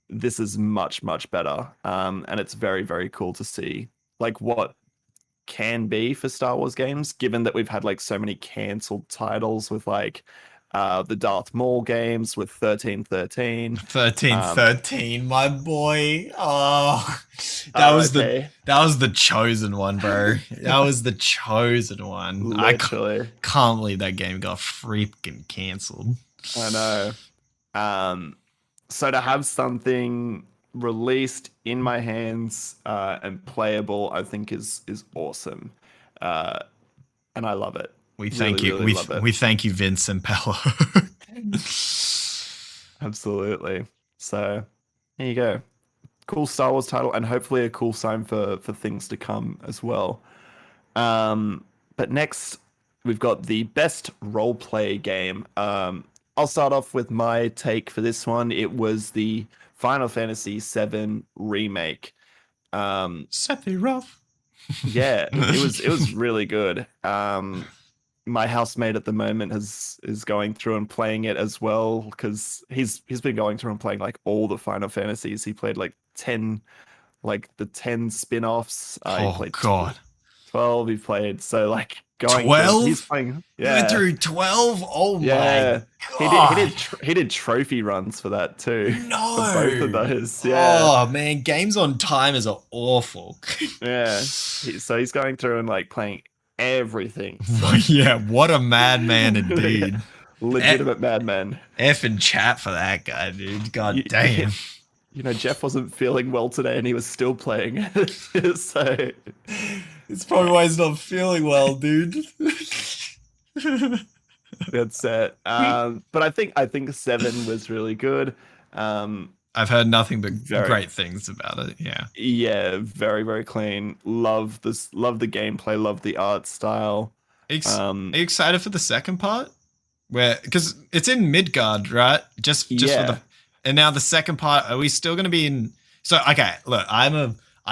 is much, much better, and it's very, very cool to see like what can be for Star Wars games, given that we've had like so many cancelled titles with like the Darth Maul games with 1313. 1313, my boy. Oh, that was the chosen one, bro. That was the chosen one. Literally. I can't believe that game got freaking cancelled. I know. So to have something released in my hands and playable, I think is awesome, and I love it. We thank you. We thank you, Vince and Pello. Absolutely. So there you go. Cool Star Wars title, and hopefully a cool sign for things to come as well. But next we've got the best role play game. I'll start off with my take for this one. It was the Final Fantasy VII remake. Sephiroth. Yeah, it was really good. My housemate at the moment is going through and playing it as well, because he's been going through and playing like all the Final Fantasies. He played like 10 spin-offs. Oh, he played God. 12. He played, so like going 12. He's playing. Yeah, you went through 12. Oh yeah. My God. He did trophy runs for that too. No, for both of those. Yeah. Oh man, games on timers are awful. Yeah. So he's going through and like playing everything. So. Yeah, what a madman indeed. Legitimate madman. F in chat for that guy, dude. God damn. Jeff wasn't feeling well today and he was still playing. So it's probably why he's not feeling well, dude. That's it. But I think 7 was really good. I've heard nothing but great things about it. Yeah. Yeah, very, very clean. Love the gameplay, love the art style. Are you excited for the second part? Because it's in Midgard, right? Just for and now the second part, are we still going to be in? So okay, look, I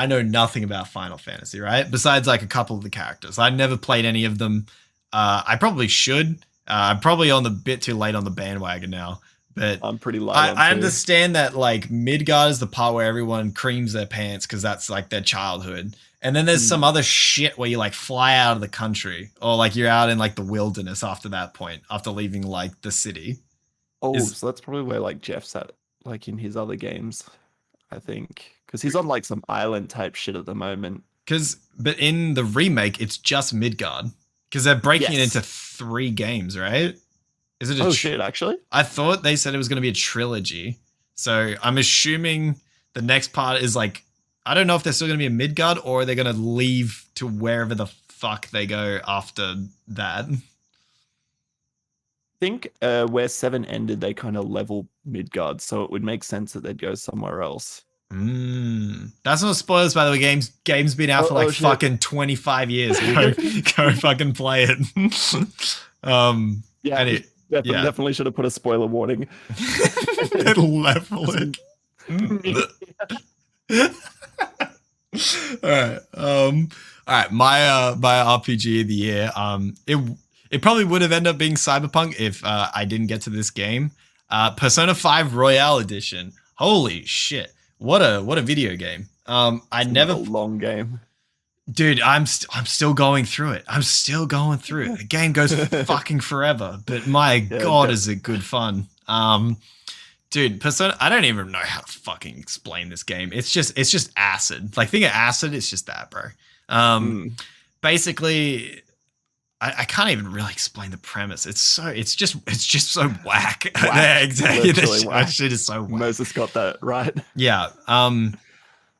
know nothing about Final Fantasy, right? Besides like a couple of the characters, I never played any of them. I probably should. I'm probably on the bit too late on the bandwagon now. But I'm pretty light. I understand that like Midgard is the part where everyone creams their pants because that's like their childhood. And then there's some other shit where you like fly out of the country, or like you're out in like the wilderness after that point, after leaving like the city. So that's probably where like Jeff's at, like in his other games, I think, because he's on like some island type shit at the moment. But in the remake, it's just Midgard. because they're breaking it Yes. into 3 games, right? Is it? Oh shit! Actually, I thought they said it was going to be a trilogy, so I'm assuming the next part is like, I don't know if they're still going to be in Midgard or they're going to leave to wherever the fuck they go after that. I think where 7 ended, they kind of level Midgard, so it would make sense that they'd go somewhere else. That's not spoilers, by the way. Game's been out for like fucking 25 years. Go fucking play it. Yeah, definitely should have put a spoiler warning. Level it. All right. My RPG of the year. It probably would have ended up being Cyberpunk if I didn't get to this game. Persona 5 Royale Edition. Holy shit! What a video game. It's never a long game. Dude, I'm still going through it. The game goes fucking forever, but my god, is it good fun. Dude, Persona, I don't even know how to fucking explain this game. It's just acid. Like, think of acid, it's just that, bro. Basically, I can't even really explain the premise. It's just so whack. Yeah, exactly. That shit is so whack. Moses got that right. Yeah.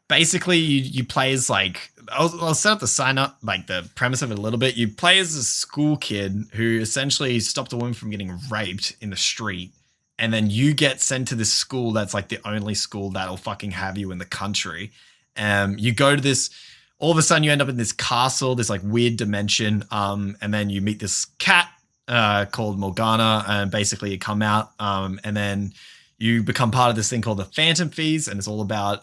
Basically, you play as like, I'll set up the sign up, like the premise of it a little bit. You play as a school kid who essentially stopped a woman from getting raped in the street. And then you get sent to this school that's like the only school that'll fucking have you in the country. You go to this, all of a sudden you end up in this castle, this like weird dimension. And then you meet this cat called Morgana, and basically you come out and then you become part of this thing called the Phantom Thieves, and it's all about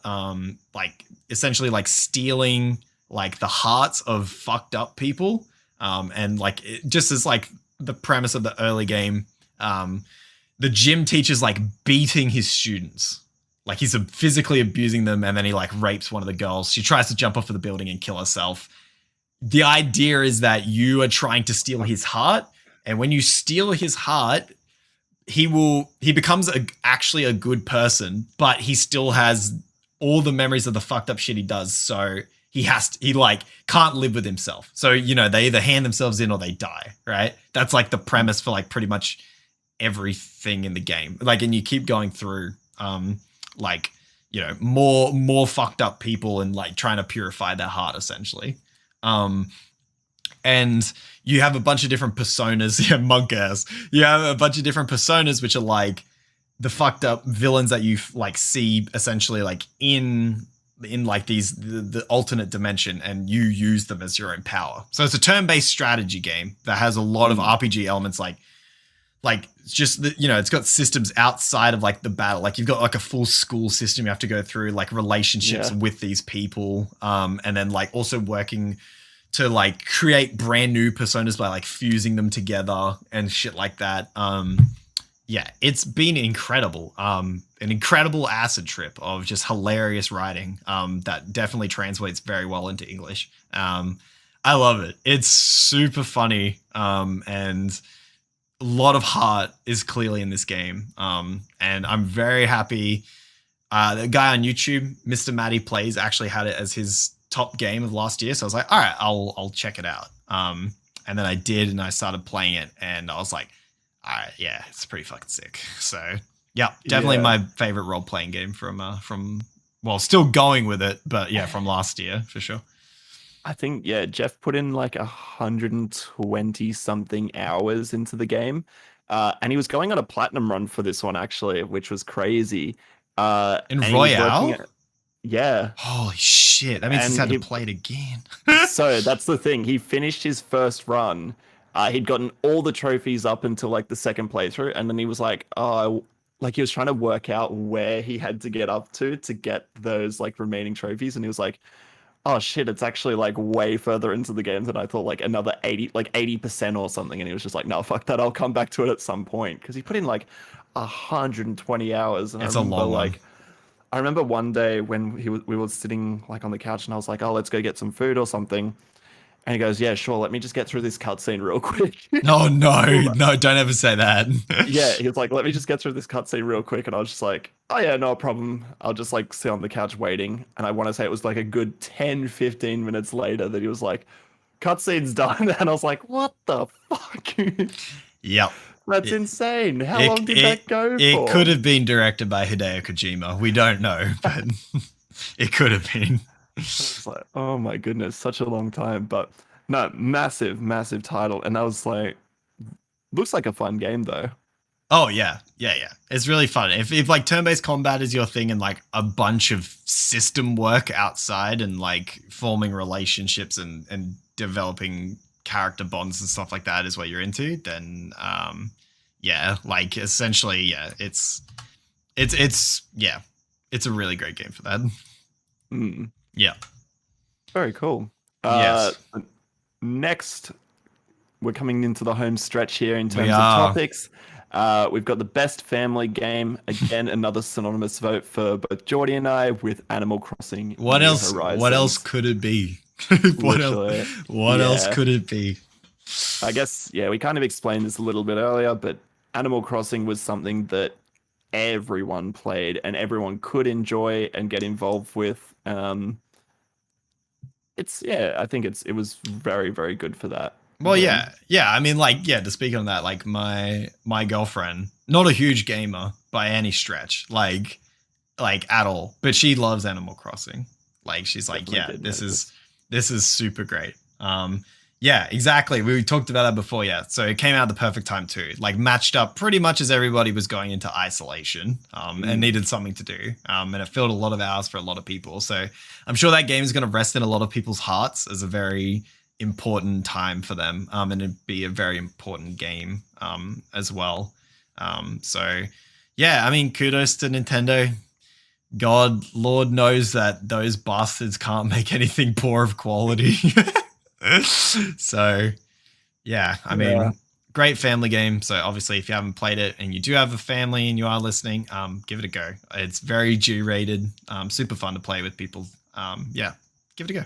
like essentially like stealing like the hearts of fucked up people. And like it just as like the premise of the early game, the gym teacher's like beating his students. Like he's physically abusing them, and then he like rapes one of the girls. She tries to jump off of the building and kill herself. The idea is that you are trying to steal his heart, and when you steal his heart, he becomes actually a good person, but he still has all the memories of the fucked up shit he does. So he like can't live with himself. So, you know, they either hand themselves in or they die, right? That's like the premise for like pretty much everything in the game. Like, and you keep going through, like, you know, more fucked up people and like trying to purify their heart essentially. And you have a bunch of different personas. Yeah, monk ass. You have a bunch of different personas, which are like the fucked up villains that you like see essentially like in like the alternate dimension, and you use them as your own power. So it's a turn-based strategy game that has a lot of RPG elements, like just the, you know, it's got systems outside of like the battle. Like you've got like a full school system you have to go through, like relationships with these people, and then like also working to like create brand new personas by like fusing them together and shit like that. Yeah, it's been incredible. An incredible acid trip of just hilarious writing that definitely translates very well into English. I love it. It's super funny, and a lot of heart is clearly in this game. And I'm very happy. The guy on YouTube, Mr. Matty Plays, actually had it as his top game of last year. So I was like, all right, I'll check it out. And then I did, and I started playing it, and I was like, all right, yeah, it's pretty fucking sick. So yeah, definitely my favorite role playing game from well, still going with it, but yeah, from last year for sure. I think, yeah, Jeff put in like 120 something hours into the game. And he was going on a platinum run for this one, actually, which was crazy. In Royale? Yeah. Holy shit. That means he's had to play it again. So that's the thing. He finished his first run. He'd gotten all the trophies up until like the second playthrough. And then he was like, like he was trying to work out where he had to get up to get those like remaining trophies. And he was like, oh shit, it's actually like way further into the game than I thought, like another 80% or something. And he was just like, no, fuck that. I'll come back to it at some point. Cause he put in like 120 hours. And it's a long one. I remember one day when we were sitting like on the couch, and I was like, oh, let's go get some food or something. And he goes, yeah, sure. Let me just get through this cutscene real quick. Oh, no, don't ever say that. Yeah, he was like, let me just get through this cutscene real quick. And I was just like, oh, yeah, no problem. I'll just like sit on the couch waiting. And I want to say it was like a good 10, 15 minutes later that he was like, cutscene's done, and I was like, what the fuck? Yep. That's insane. How long did that go for? It could have been directed by Hideo Kojima. We don't know, but it could have been. I was like, oh my goodness, such a long time. But no, massive, massive title. And I was like, looks like a fun game though. Oh yeah. It's really fun. If like turn-based combat is your thing and like a bunch of system work outside and like forming relationships and developing character bonds and stuff like that is what you're into, then yeah, like essentially, yeah, it's a really great game for that. Yeah. Very cool. Yes. Next, we're coming into the home stretch here in terms of topics. We've got the best family game. Again, another synonymous vote for both Jordy and I with Animal Crossing. What else? Horizons. What else could it be? What else could it be? I guess, yeah, we kind of explained this a little bit earlier, but Animal Crossing was something that everyone played and everyone could enjoy and get involved with. I think it was very, very good for that. Well, yeah. I mean, like, yeah. To speak on that, like my girlfriend, not a huge gamer by any stretch, like at all, but she loves Animal Crossing. Like, she's like, this is super great. Yeah, exactly. We talked about that before. Yeah, so it came out at the perfect time too. Like matched up pretty much as everybody was going into isolation and needed something to do. And it filled a lot of hours for a lot of people. So I'm sure that game is going to rest in a lot of people's hearts as a very important time for them, and it'd be a very important game as well. So yeah, I mean, kudos to Nintendo. God, Lord knows that those bastards can't make anything poor of quality. So yeah, I mean, great family game. So obviously if you haven't played it and you do have a family and you are listening, give it a go. It's very G-rated, super fun to play with people. Yeah, give it a go.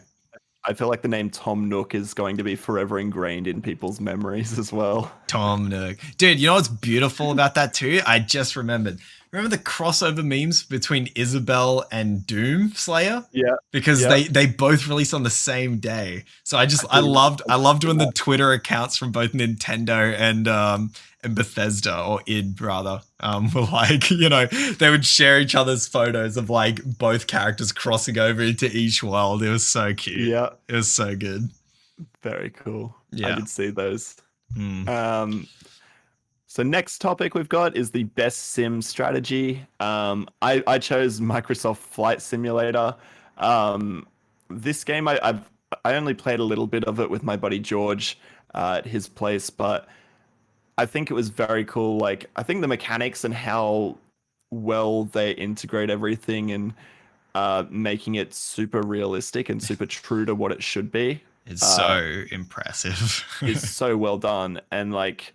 I feel like the name Tom Nook is going to be forever ingrained in people's memories as well. Tom Nook. Dude, you know what's beautiful about that too? I just remembered. Remember the crossover memes between Isabelle and Doom Slayer? Yeah. Because they both released on the same day. So I loved when the Twitter accounts from both Nintendo and Bethesda, or id rather, were like, you know, they would share each other's photos of like both characters crossing over into each world. It was so cute. Yeah. It was so good. Very cool. Yeah. I did see those. So next topic we've got is the best sim strategy. I chose Microsoft Flight Simulator. This game, I only played a little bit of it with my buddy George at his place, but I think it was very cool. Like, I think the mechanics and how well they integrate everything and making it super realistic and super true to what it should be. It's so impressive. It's so well done. And like,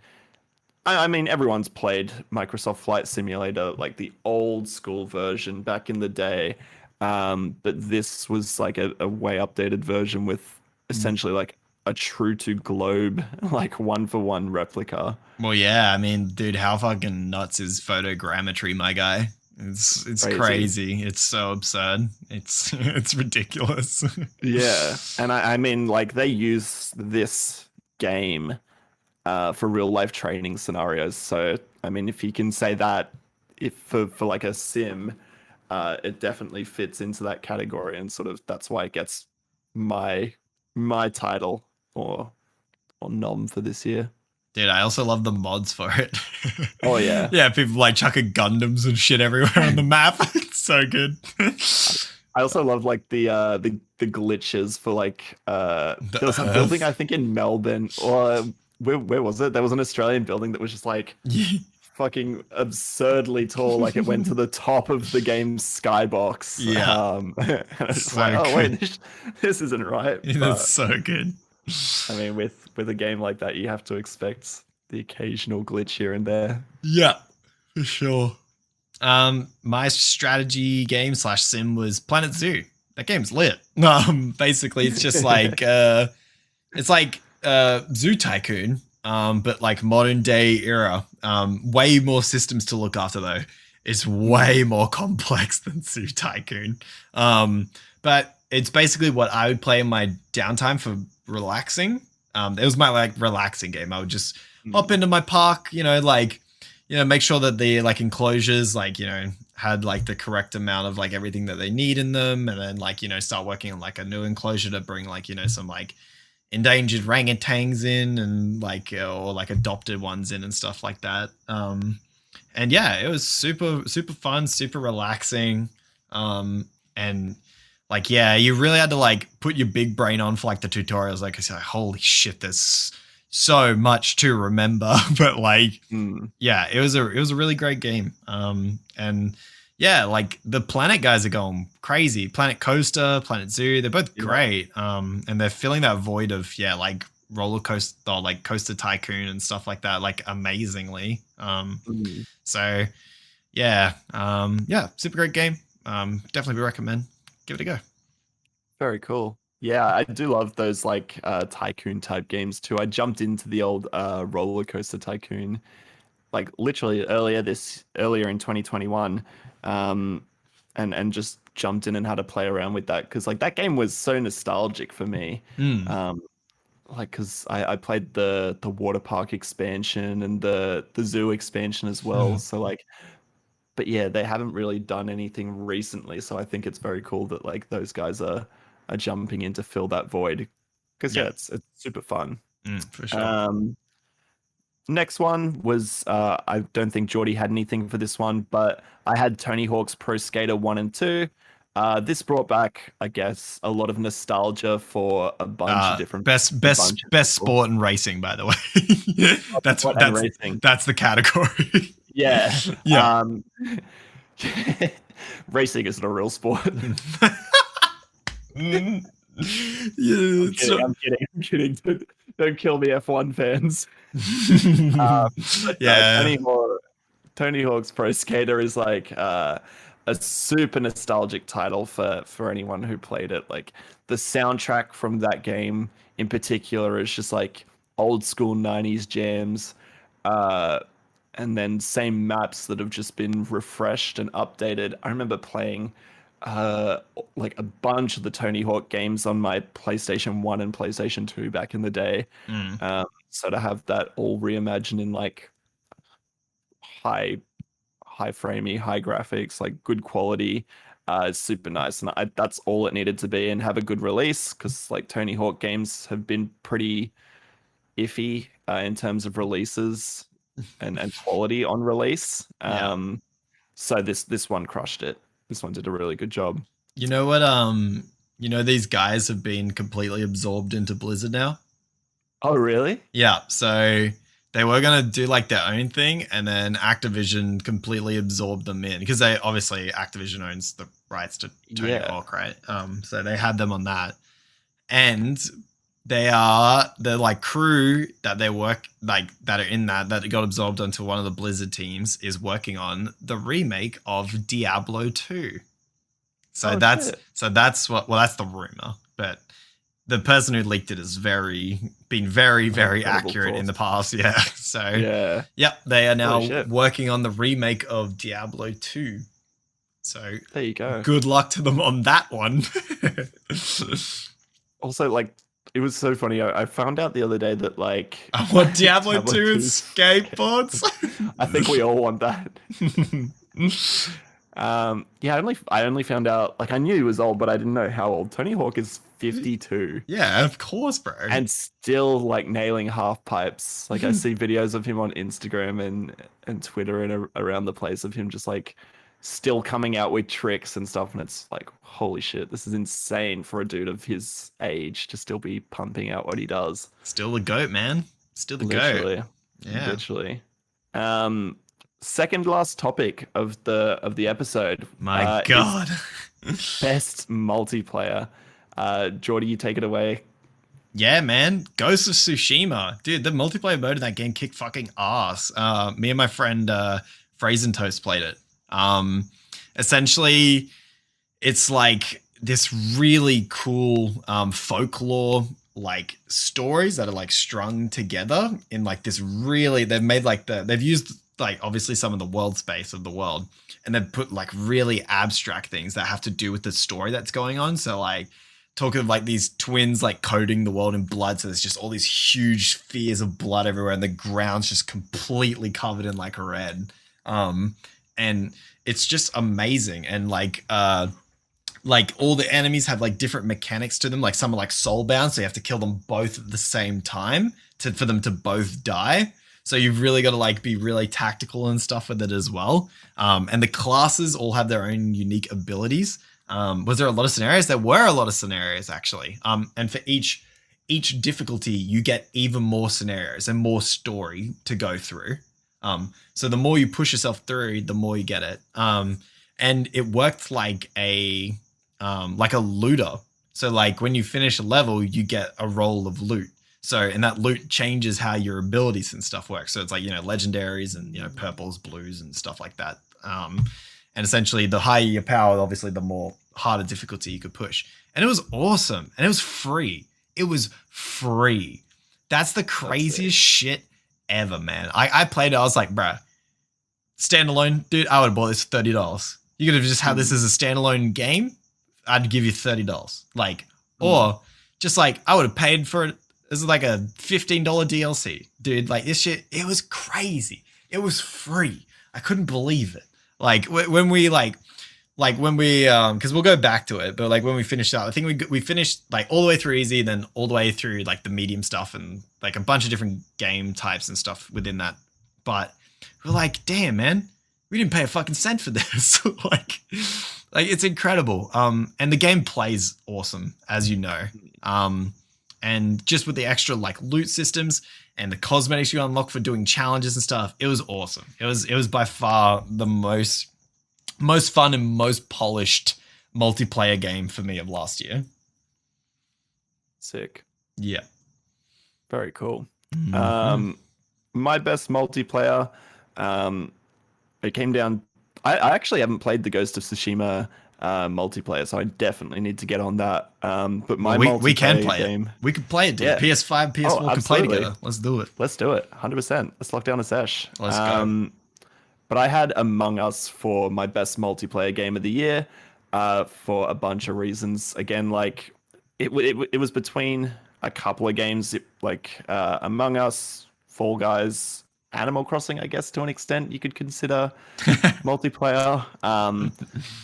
I mean, everyone's played Microsoft Flight Simulator, like the old school version back in the day. But this was like a way updated version with essentially like a true to globe, like 1-for-1 replica. Well, yeah, I mean, dude, how fucking nuts is photogrammetry, my guy? It's crazy. It's so absurd. It's ridiculous. Yeah. And I mean, like, they use this game for real life training scenarios. So, I mean, if you can say that if for like a sim, it definitely fits into that category, and sort of that's why it gets my title or nom for this year. Dude, I also love the mods for it. Oh yeah. Yeah, people like chucking Gundams and shit everywhere on the map. It's so good. I also love like the glitches for like there was a building, I think in Melbourne, or where was it? There was an Australian building that was just like fucking absurdly tall, like it went to the top of the game's skybox. Yeah. And I was just like, oh wait, this isn't right. That's so good. I mean, with a game like that, you have to expect the occasional glitch here and there. Yeah, for sure. My strategy game / sim was Planet Zoo. That game's lit. Basically, it's just like it's like Zoo Tycoon, but like modern day era. Way more systems to look after though. It's way more complex than Zoo Tycoon. But it's basically what I would play in my downtime for relaxing. It was my like relaxing game. I would just hop into my park, make sure that the like enclosures had like the correct amount of like everything that they need in them, and then start working on like a new enclosure to bring some like endangered orangutans in, and or like adopted ones in and stuff like that. And yeah, it was super fun, super relaxing. And you really had to like put your big brain on for like the tutorials. Like I said, holy shit, there's so much to remember. But it was a really great game. And yeah, like the Planet guys are going crazy. Planet Coaster, Planet Zoo, they're both great. And they're filling that void of like roller coaster or like Coaster Tycoon and stuff like that, like amazingly. So yeah, super great game. Definitely recommend. Give it a go. Very cool. Yeah, I do love those like tycoon type games too. I jumped into the old roller coaster tycoon like literally earlier in 2021, and just jumped in and had to play around with that because like that game was so nostalgic for me. Like because I played the water park expansion and the zoo expansion as well. So like, but yeah, they haven't really done anything recently. So I think it's very cool that like those guys are jumping in to fill that void because it's super fun. For sure. Next one was I don't think Jordy had anything for this one, but I had Tony Hawk's Pro Skater 1 and 2. This brought back, I guess, a lot of nostalgia for a bunch of different best sport and racing, by the way. that's racing. That's the category. Yeah. Yeah. Racing isn't a real sport. Yeah, I'm kidding. Don't kill me, F1 fans. Tony Hawk's Pro Skater is like a super nostalgic title for anyone who played it. Like the soundtrack from that game in particular is just like old school 90s jams, and then same maps that have just been refreshed and updated. I remember playing like a bunch of the Tony Hawk games on my PlayStation 1 and PlayStation 2 back in the day. So to have that all reimagined in like high framey, high graphics, like good quality, is super nice. And that's all it needed to be, and have a good release, because like Tony Hawk games have been pretty iffy in terms of releases and quality on release. So this one crushed it. This one did a really good job. You know what? These guys have been completely absorbed into Blizzard now. Oh, really? Yeah. So they were going to do like their own thing, and then Activision completely absorbed them in, because Activision owns the rights to Tony Hawk, right? So they had them on that, and the like crew that they work like that are in that got absorbed onto one of the Blizzard teams is working on the remake of Diablo 2. So that's the rumor, but the person who leaked it has been very accurate in the past. Yeah. So they are now working on the remake of Diablo 2. So there you go. Good luck to them on that one. Also, like, it was so funny. I found out the other day that like I want Diablo 2 and skateboards. I think we all want that. I only found out, like, I knew he was old, but I didn't know how old. Tony Hawk is 52. Yeah, of course, bro. And still like nailing half pipes. Like I see videos of him on Instagram and Twitter and around the place of him just like still coming out with tricks and stuff, and it's like, holy shit, this is insane for a dude of his age to still be pumping out what he does. Still the GOAT, man. Still the GOAT. Yeah. Literally. Second last topic of the episode. My God. Best multiplayer. Jordy, you take it away. Yeah, man. Ghost of Tsushima. Dude, the multiplayer mode in that game kicked fucking ass. Me and my friend Phrasen Toast played it. Essentially, it's like this really cool folklore like stories that are like strung together in like this really, they've used like obviously some of the world space of the world, and they've put like really abstract things that have to do with the story that's going on. So like talking of like these twins like coating the world in blood, so there's just all these huge spheres of blood everywhere, and the ground's just completely covered in like red. And it's just amazing. And like all the enemies have like different mechanics to them. Like some are like soul bound, so you have to kill them both at the same time for them to both die. So you've really got to like be really tactical and stuff with it as well. And the classes all have their own unique abilities. Was there a lot of scenarios? There were a lot of scenarios actually. And for each difficulty, you get even more scenarios and more story to go through. So the more you push yourself through, the more you get it. And it worked like a looter. So like when you finish a level, you get a roll of loot. So, and that loot changes how your abilities and stuff work. So it's like, legendaries and, purples, blues and stuff like that. And essentially the higher your power, obviously the more harder difficulty you could push. And it was awesome. And it was free. It was free. That's the craziest shit ever, man. I played it. I was like, bruh, standalone, dude, I would have bought this for $30. You could have just had this as a standalone game. I'd give you $30. Like, or just like, I would have paid for it. This is like a $15 DLC, dude. Like this shit, it was crazy. It was free. I couldn't believe it. Like when we because we'll go back to it, but like when we finished out, I think we finished like all the way through easy, then all the way through like the medium stuff and like a bunch of different game types and stuff within that. But we're like, damn, man, we didn't pay a fucking cent for this. like it's incredible. And the game plays awesome, as you know. And just with the extra like loot systems and the cosmetics you unlock for doing challenges and stuff, it was awesome. It was by far the most fun and most polished multiplayer game for me of last year. Sick. Yeah. Very cool. Mm-hmm. My best multiplayer, it came down. I actually haven't played the Ghost of Tsushima multiplayer, so I definitely need to get on that. But my we can play game, it. We could play it, dude. Yeah. PS5, PS4 can play together. Let's do it. Let's do it. 100%. Let's lock down a sesh. Let's go. But I had Among Us for my best multiplayer game of the year for a bunch of reasons. Again, like it was between a couple of games, like Among Us, Fall Guys, Animal Crossing, I guess to an extent you could consider multiplayer.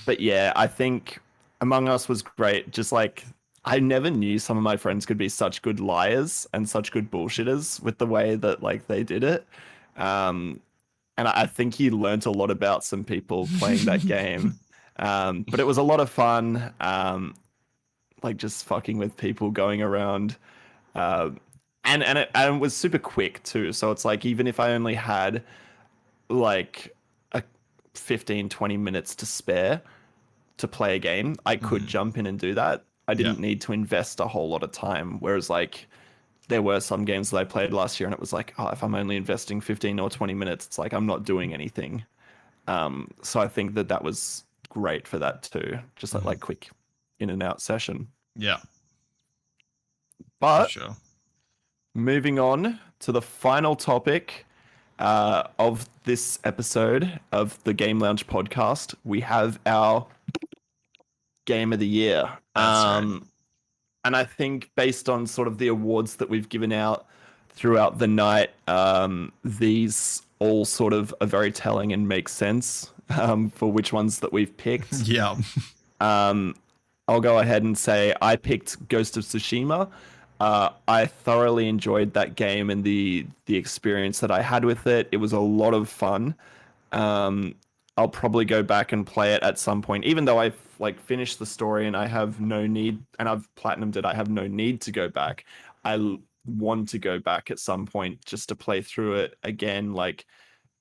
But yeah, I think Among Us was great. Just like I never knew some of my friends could be such good liars and such good bullshitters with the way that like they did it. And I think you learnt a lot about some people playing that game. But it was a lot of fun, like just fucking with people going around. And it was super quick too. So it's like, even if I only had like a 15, 20 minutes to spare to play a game, I could jump in and do that. I didn't need to invest a whole lot of time. Whereas like there were some games that I played last year and it was like, oh, if I'm only investing 15 or 20 minutes, it's like I'm not doing anything. So I think that was great for that too. Just like quick in and out session. Yeah. But for sure. Moving on to the final topic of this episode of the Game Lounge podcast, we have our Game of the Year. That's right. And I think based on sort of the awards that we've given out throughout the night, these all sort of are very telling and make sense for which ones that we've picked. Yeah. I'll go ahead and say I picked Ghost of Tsushima. I thoroughly enjoyed that game and the experience that I had with it. It was a lot of fun. I'll probably go back and play it at some point, even though I've like finished the story and I have no need, and I've platinumed it. I have no need to go back. I want to go back at some point just to play through it again, like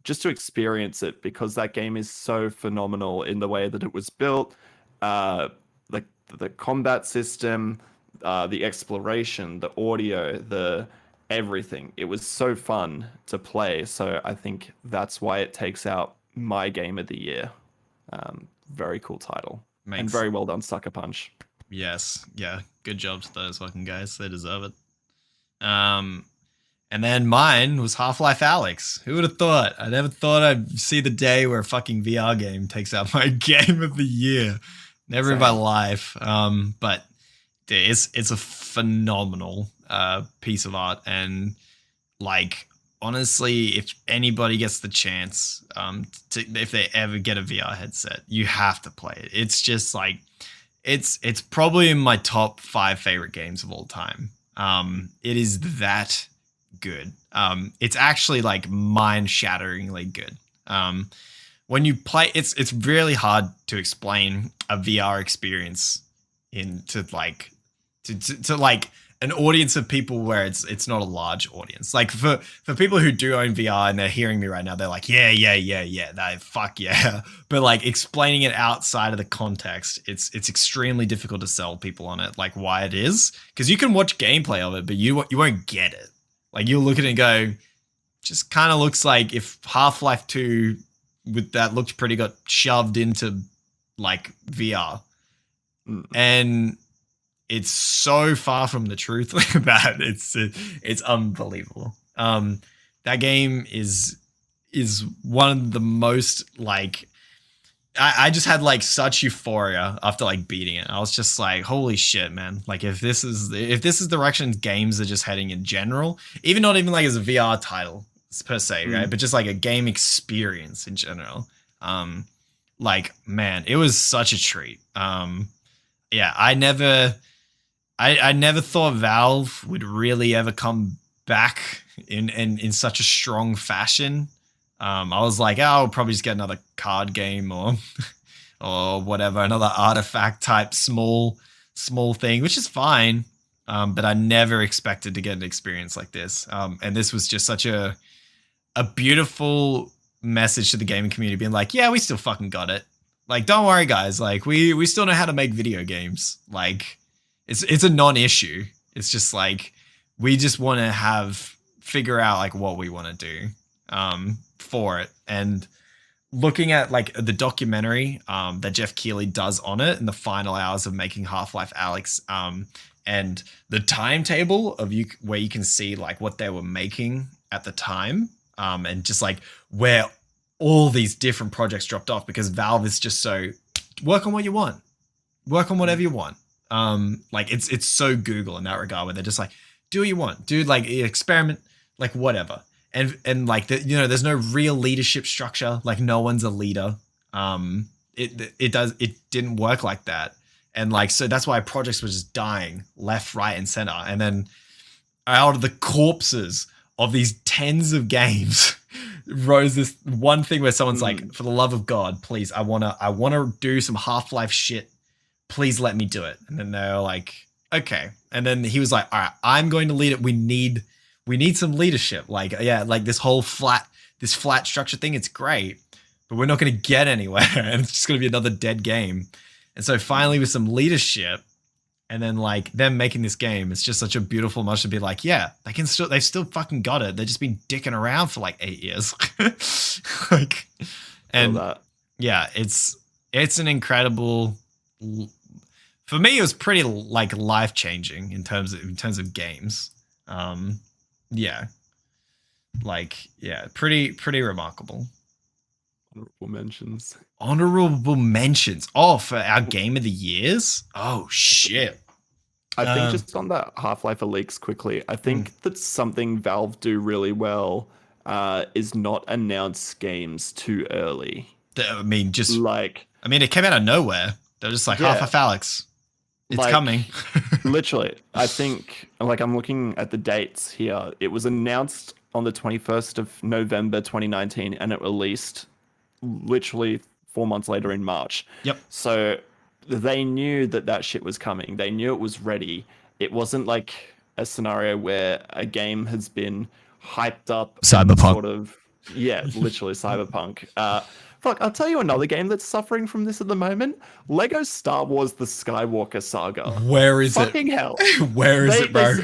just to experience it, because that game is so phenomenal in the way that it was built, like the combat system, the exploration, the audio, the everything. It was so fun to play. So I think that's why it takes out my Game of the Year. Very cool title. And very well done, Sucker Punch. Yes. Yeah. Good job to those fucking guys. They deserve it. And then mine was Half-Life Alex. Who would have thought? I never thought I'd see the day where a fucking VR game takes out my game of the year. Never in my life. But it's a phenomenal piece of art. And like, honestly, if anybody gets the chance, if they ever get a VR headset, you have to play it. It's just like, it's probably in my top 5 favorite games of all time. It is that good. It's actually like mind-shatteringly good. When you play, it's really hard to explain a VR experience into like to like an audience of people where it's not a large audience. Like for people who do own VR and they're hearing me right now, they're like, yeah, fuck yeah. But like explaining it outside of the context, it's extremely difficult to sell people on it, like why it is. Because you can watch gameplay of it, but you won't get it. Like you'll look at it and go, just kind of looks like if Half-Life 2 with that looked pretty got shoved into like VR. And it's so far from the truth that it's unbelievable. That game is one of the most like I just had like such euphoria after like beating it. I was just like, holy shit, man. Like if this is the direction games are just heading in general, not even like as a VR title per se, right? But just like a game experience in general. Like, man, it was such a treat. Yeah, I never thought Valve would really ever come back in such a strong fashion. I was like, oh, I'll probably just get another card game or whatever, another artifact type small thing, which is fine. But I never expected to get an experience like this. And this was just such a beautiful message to the gaming community, being like, yeah, we still fucking got it. Like, don't worry, guys. Like, we still know how to make video games. Like, it's a non-issue. It's just like we just want to figure out like what we want to do for it. And looking at like the documentary that Jeff Keighley does on it in the final hours of making Half-Life Alyx, and the timetable of where you can see like what they were making at the time, and just like where all these different projects dropped off, because Valve is just so work on what you want, work on whatever you want. Like it's so Google in that regard, where they're just like, do what you want, dude, like experiment, like whatever. And like there's no real leadership structure. Like no one's a leader. It didn't work like that. And like, so that's why projects were just dying left, right, and center. And then out of the corpses of these tens of games rose this one thing where someone's like, for the love of God, please, I wanna do some Half-Life shit. Please let me do it. And then they're like, okay. And then he was like, all right, I'm going to lead it. We need some leadership. Like, yeah, like this whole flat structure thing, it's great, but we're not going to get anywhere. And it's just going to be another dead game. And so finally with some leadership and then like them making this game, it's just such a beautiful much to be like, yeah, they've still fucking got it. They've just been dicking around for like 8 years. Like, and yeah, it's an incredible, for me, it was pretty like life-changing in terms of games. Yeah, like, yeah, pretty remarkable. Honorable mentions. Oh, for our game of the years. Oh shit. I think just on that Half-Life Alyx quickly, I think that's something Valve do really well, is not announce games too early. I mean, it came out of nowhere. They're just like, Half-Life Alyx. It's like, coming. Literally. I think, like, I'm looking at the dates here. It was announced on the 21st of November 2019, and it released literally 4 months later in March. Yep. So they knew that shit was coming. They knew it was ready. It wasn't like a scenario where a game has been hyped up. Cyberpunk. Sort of, yeah, literally Cyberpunk. Fuck, I'll tell you another game that's suffering from this at the moment. Lego Star Wars The Skywalker Saga. Where is Fucking hell. Where is it, bro?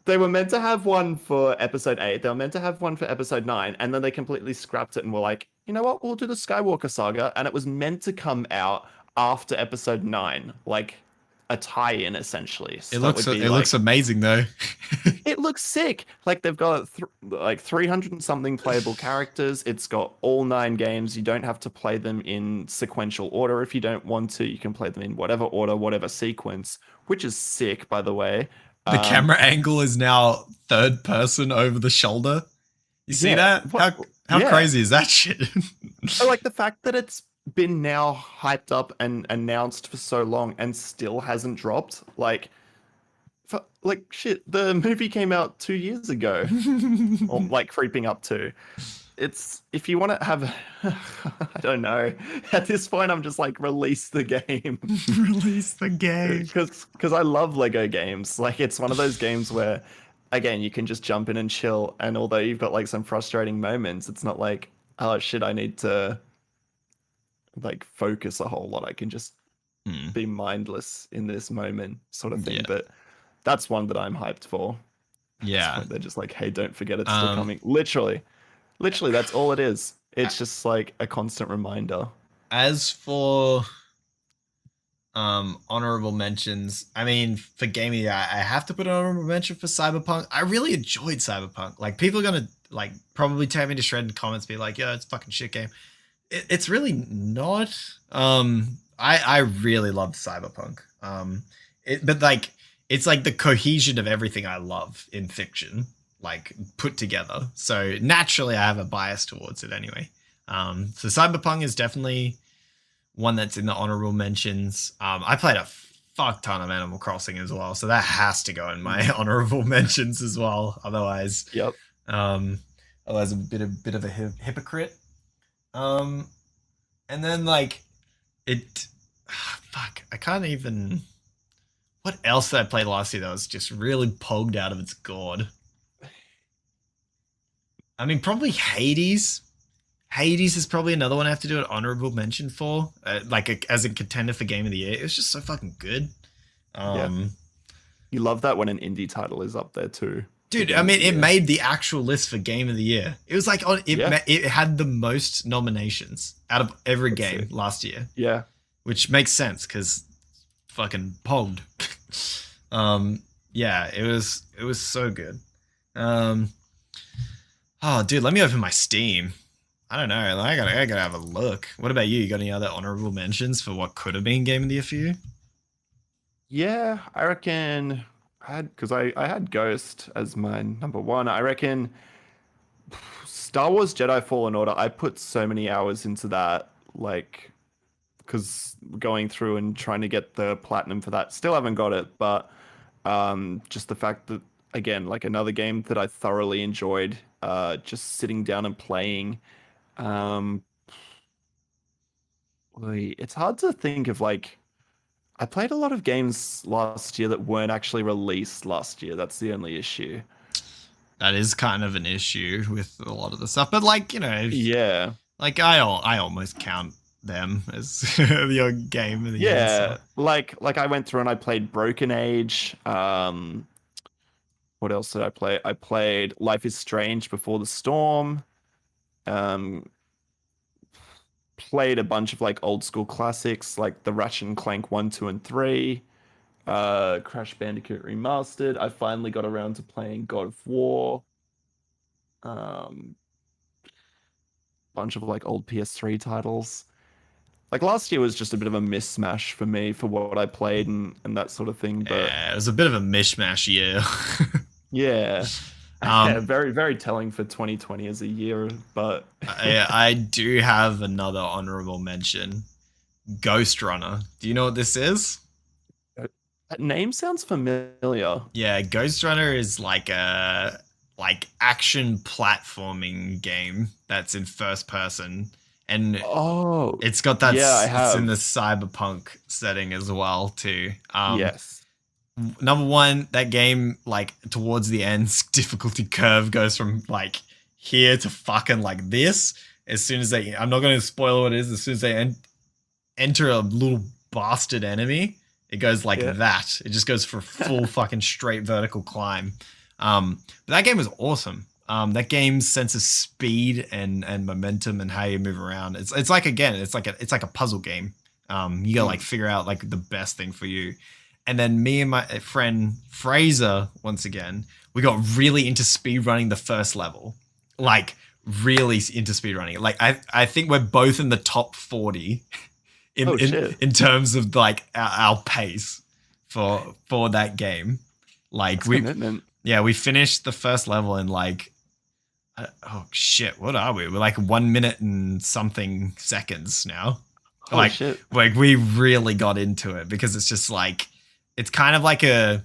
They were meant to have one for episode 8. They were meant to have one for episode 9. And then they completely scrapped it and were like, you know what? We'll do the Skywalker Saga. And it was meant to come out after episode 9. Like a tie-in essentially. It looks amazing though. It looks sick. Like they've got like 300 and something playable characters. It's got all 9 games. You don't have to play them in sequential order if you don't want to. You can play them in whatever order, whatever sequence, which is sick, by the way. The camera angle is now third person over the shoulder. You see that? How crazy is that shit? So like the fact that it's been now hyped up and announced for so long and still hasn't dropped, like shit, the movie came out 2 years ago, or like creeping up to. It's, if you want to have, I don't know. At this point, I'm just like, release the game. Release the game. Because I love Lego games. Like, it's one of those games where, again, you can just jump in and chill. And although you've got like some frustrating moments, it's not like, oh shit, I need to like focus a whole lot. I can just be mindless in this moment, sort of thing. Yeah. But that's one that I'm hyped for. Yeah. They're just like, hey, don't forget it's still coming. Literally, that's all it is. It's just like a constant reminder. As for honorable mentions, I mean, for gaming, I have to put an honorable mention for Cyberpunk. I really enjoyed Cyberpunk. Like, people are gonna like probably tear me to shred in comments, be like, "Yo, it's a fucking shit game." It's really not. I really loved Cyberpunk. But like, it's like the cohesion of everything I love in fiction, like put together. So naturally I have a bias towards it anyway. So Cyberpunk is definitely one that's in the honorable mentions. I played a fuck ton of Animal Crossing as well, so that has to go in my honorable mentions as well. Otherwise, otherwise a bit of a hypocrite. And then like I can't even. What else did I play last year that was just really pogged out of its gourd? I mean, probably Hades. Hades is probably another one I have to do an honorable mention for, as a contender for Game of the Year. It was just so fucking good. You love that when an indie title is up there too. Dude, I mean, it made the actual list for Game of the Year. It was like, it had the most nominations out of every game last year. Yeah. Which makes sense, because fucking pogged. Yeah, it was so good. Oh, dude, let me open my Steam. I don't know. I gotta have a look. What about you? You got any other honorable mentions for what could have been Game of the Year for you? Yeah, I reckon I had Ghost as my number one. I reckon Star Wars Jedi Fallen Order. I put so many hours into that, like, because going through and trying to get the platinum for that. Still haven't got it, but just the fact that, again, like another game that I thoroughly enjoyed, just sitting down and playing. It's hard to think of, like, I played a lot of games last year that weren't actually released last year. That's the only issue. That is kind of an issue with a lot of the stuff, but like, you know, yeah, like I almost count them as your game of the year. Yeah, so. like I went through and I played Broken Age. What else did I play? I played Life is Strange Before the Storm. Played a bunch of like old school classics like the Ratchet and Clank 1, 2, and 3. Crash Bandicoot Remastered. I finally got around to playing God of War. Bunch of like old PS3 titles. Like last year was just a bit of a mishmash for me for what I played and that sort of thing. But yeah, it was a bit of a mishmash year. Yeah. Yeah, very, very telling for 2020 as a year. But I do have another honorable mention. Ghost Runner. Do you know what this is? That name sounds familiar. Yeah, Ghost Runner is like a action platforming game that's in first person. And it's got that. Yeah, it's in the cyberpunk setting as well too. Yes. Number one, that game, like towards the end, difficulty curve goes from like here to fucking like this. As soon as I'm not going to spoil what it is. As soon as they enter a little bastard enemy, it goes like that. It just goes for full fucking straight vertical climb. But that game was awesome. That game's sense of speed and momentum and how you move around. It's like, again, it's like a puzzle game. You gotta like figure out like the best thing for you. And then me and my friend Fraser, once again, we got really into speedrunning the first level. Like, really into speedrunning. Like, I think we're both in the top 40 in terms of, like, our pace for that game. Like, we finished the first level in, like, oh, shit, what are we? We're, like, 1 minute and something seconds now. Holy shit. Like, we really got into it because it's just, like, it's kind of like an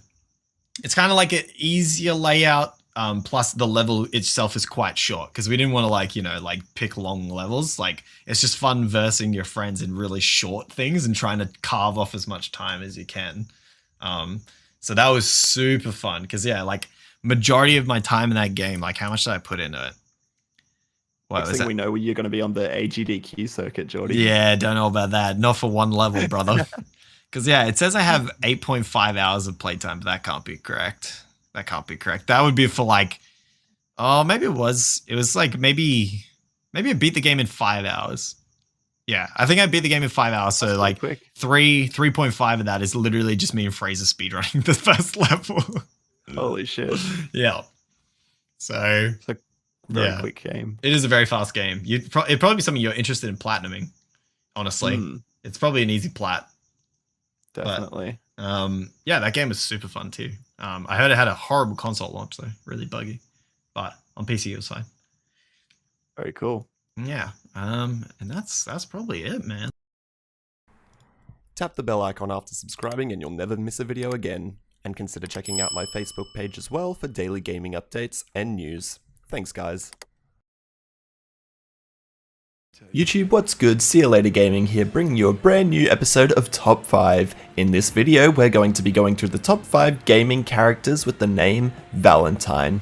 easier layout. Plus the level itself is quite short because we didn't want to, like, you know, like, pick long levels. Like, it's just fun versing your friends in really short things and trying to carve off as much time as you can. So that was super fun because, yeah, like, majority of my time in that game, like, how much did I put into it? Next thing we know, you're going to be on the AGDQ circuit, Jordy. Yeah, don't know about that. Not for one level, brother. Because, yeah, it says I have 8.5 hours of playtime, but that can't be correct. That can't be correct. That would be for, like, oh, maybe it was. It was like maybe I beat the game in 5 hours. Yeah, I think I beat the game in 5 hours. So, like, quick. 3.5 of that is literally just me and Fraser speedrunning the first level. Holy shit. Yeah. So it's a very quick game. It is a very fast game. It'd probably be something you're interested in platinuming, honestly. It's probably an easy plat. Definitely. But, yeah, that game was super fun too. I heard it had a horrible console launch though, really buggy. But on PC it was fine. Very cool. Yeah. And that's probably it, man. Tap the bell icon after subscribing and you'll never miss a video again. And consider checking out my Facebook page as well for daily gaming updates and news. Thanks, guys. YouTube, what's good? See you later gaming here, bringing you a brand new episode of Top 5. In this video, we're going to be going through the top 5 gaming characters with the name Valentine.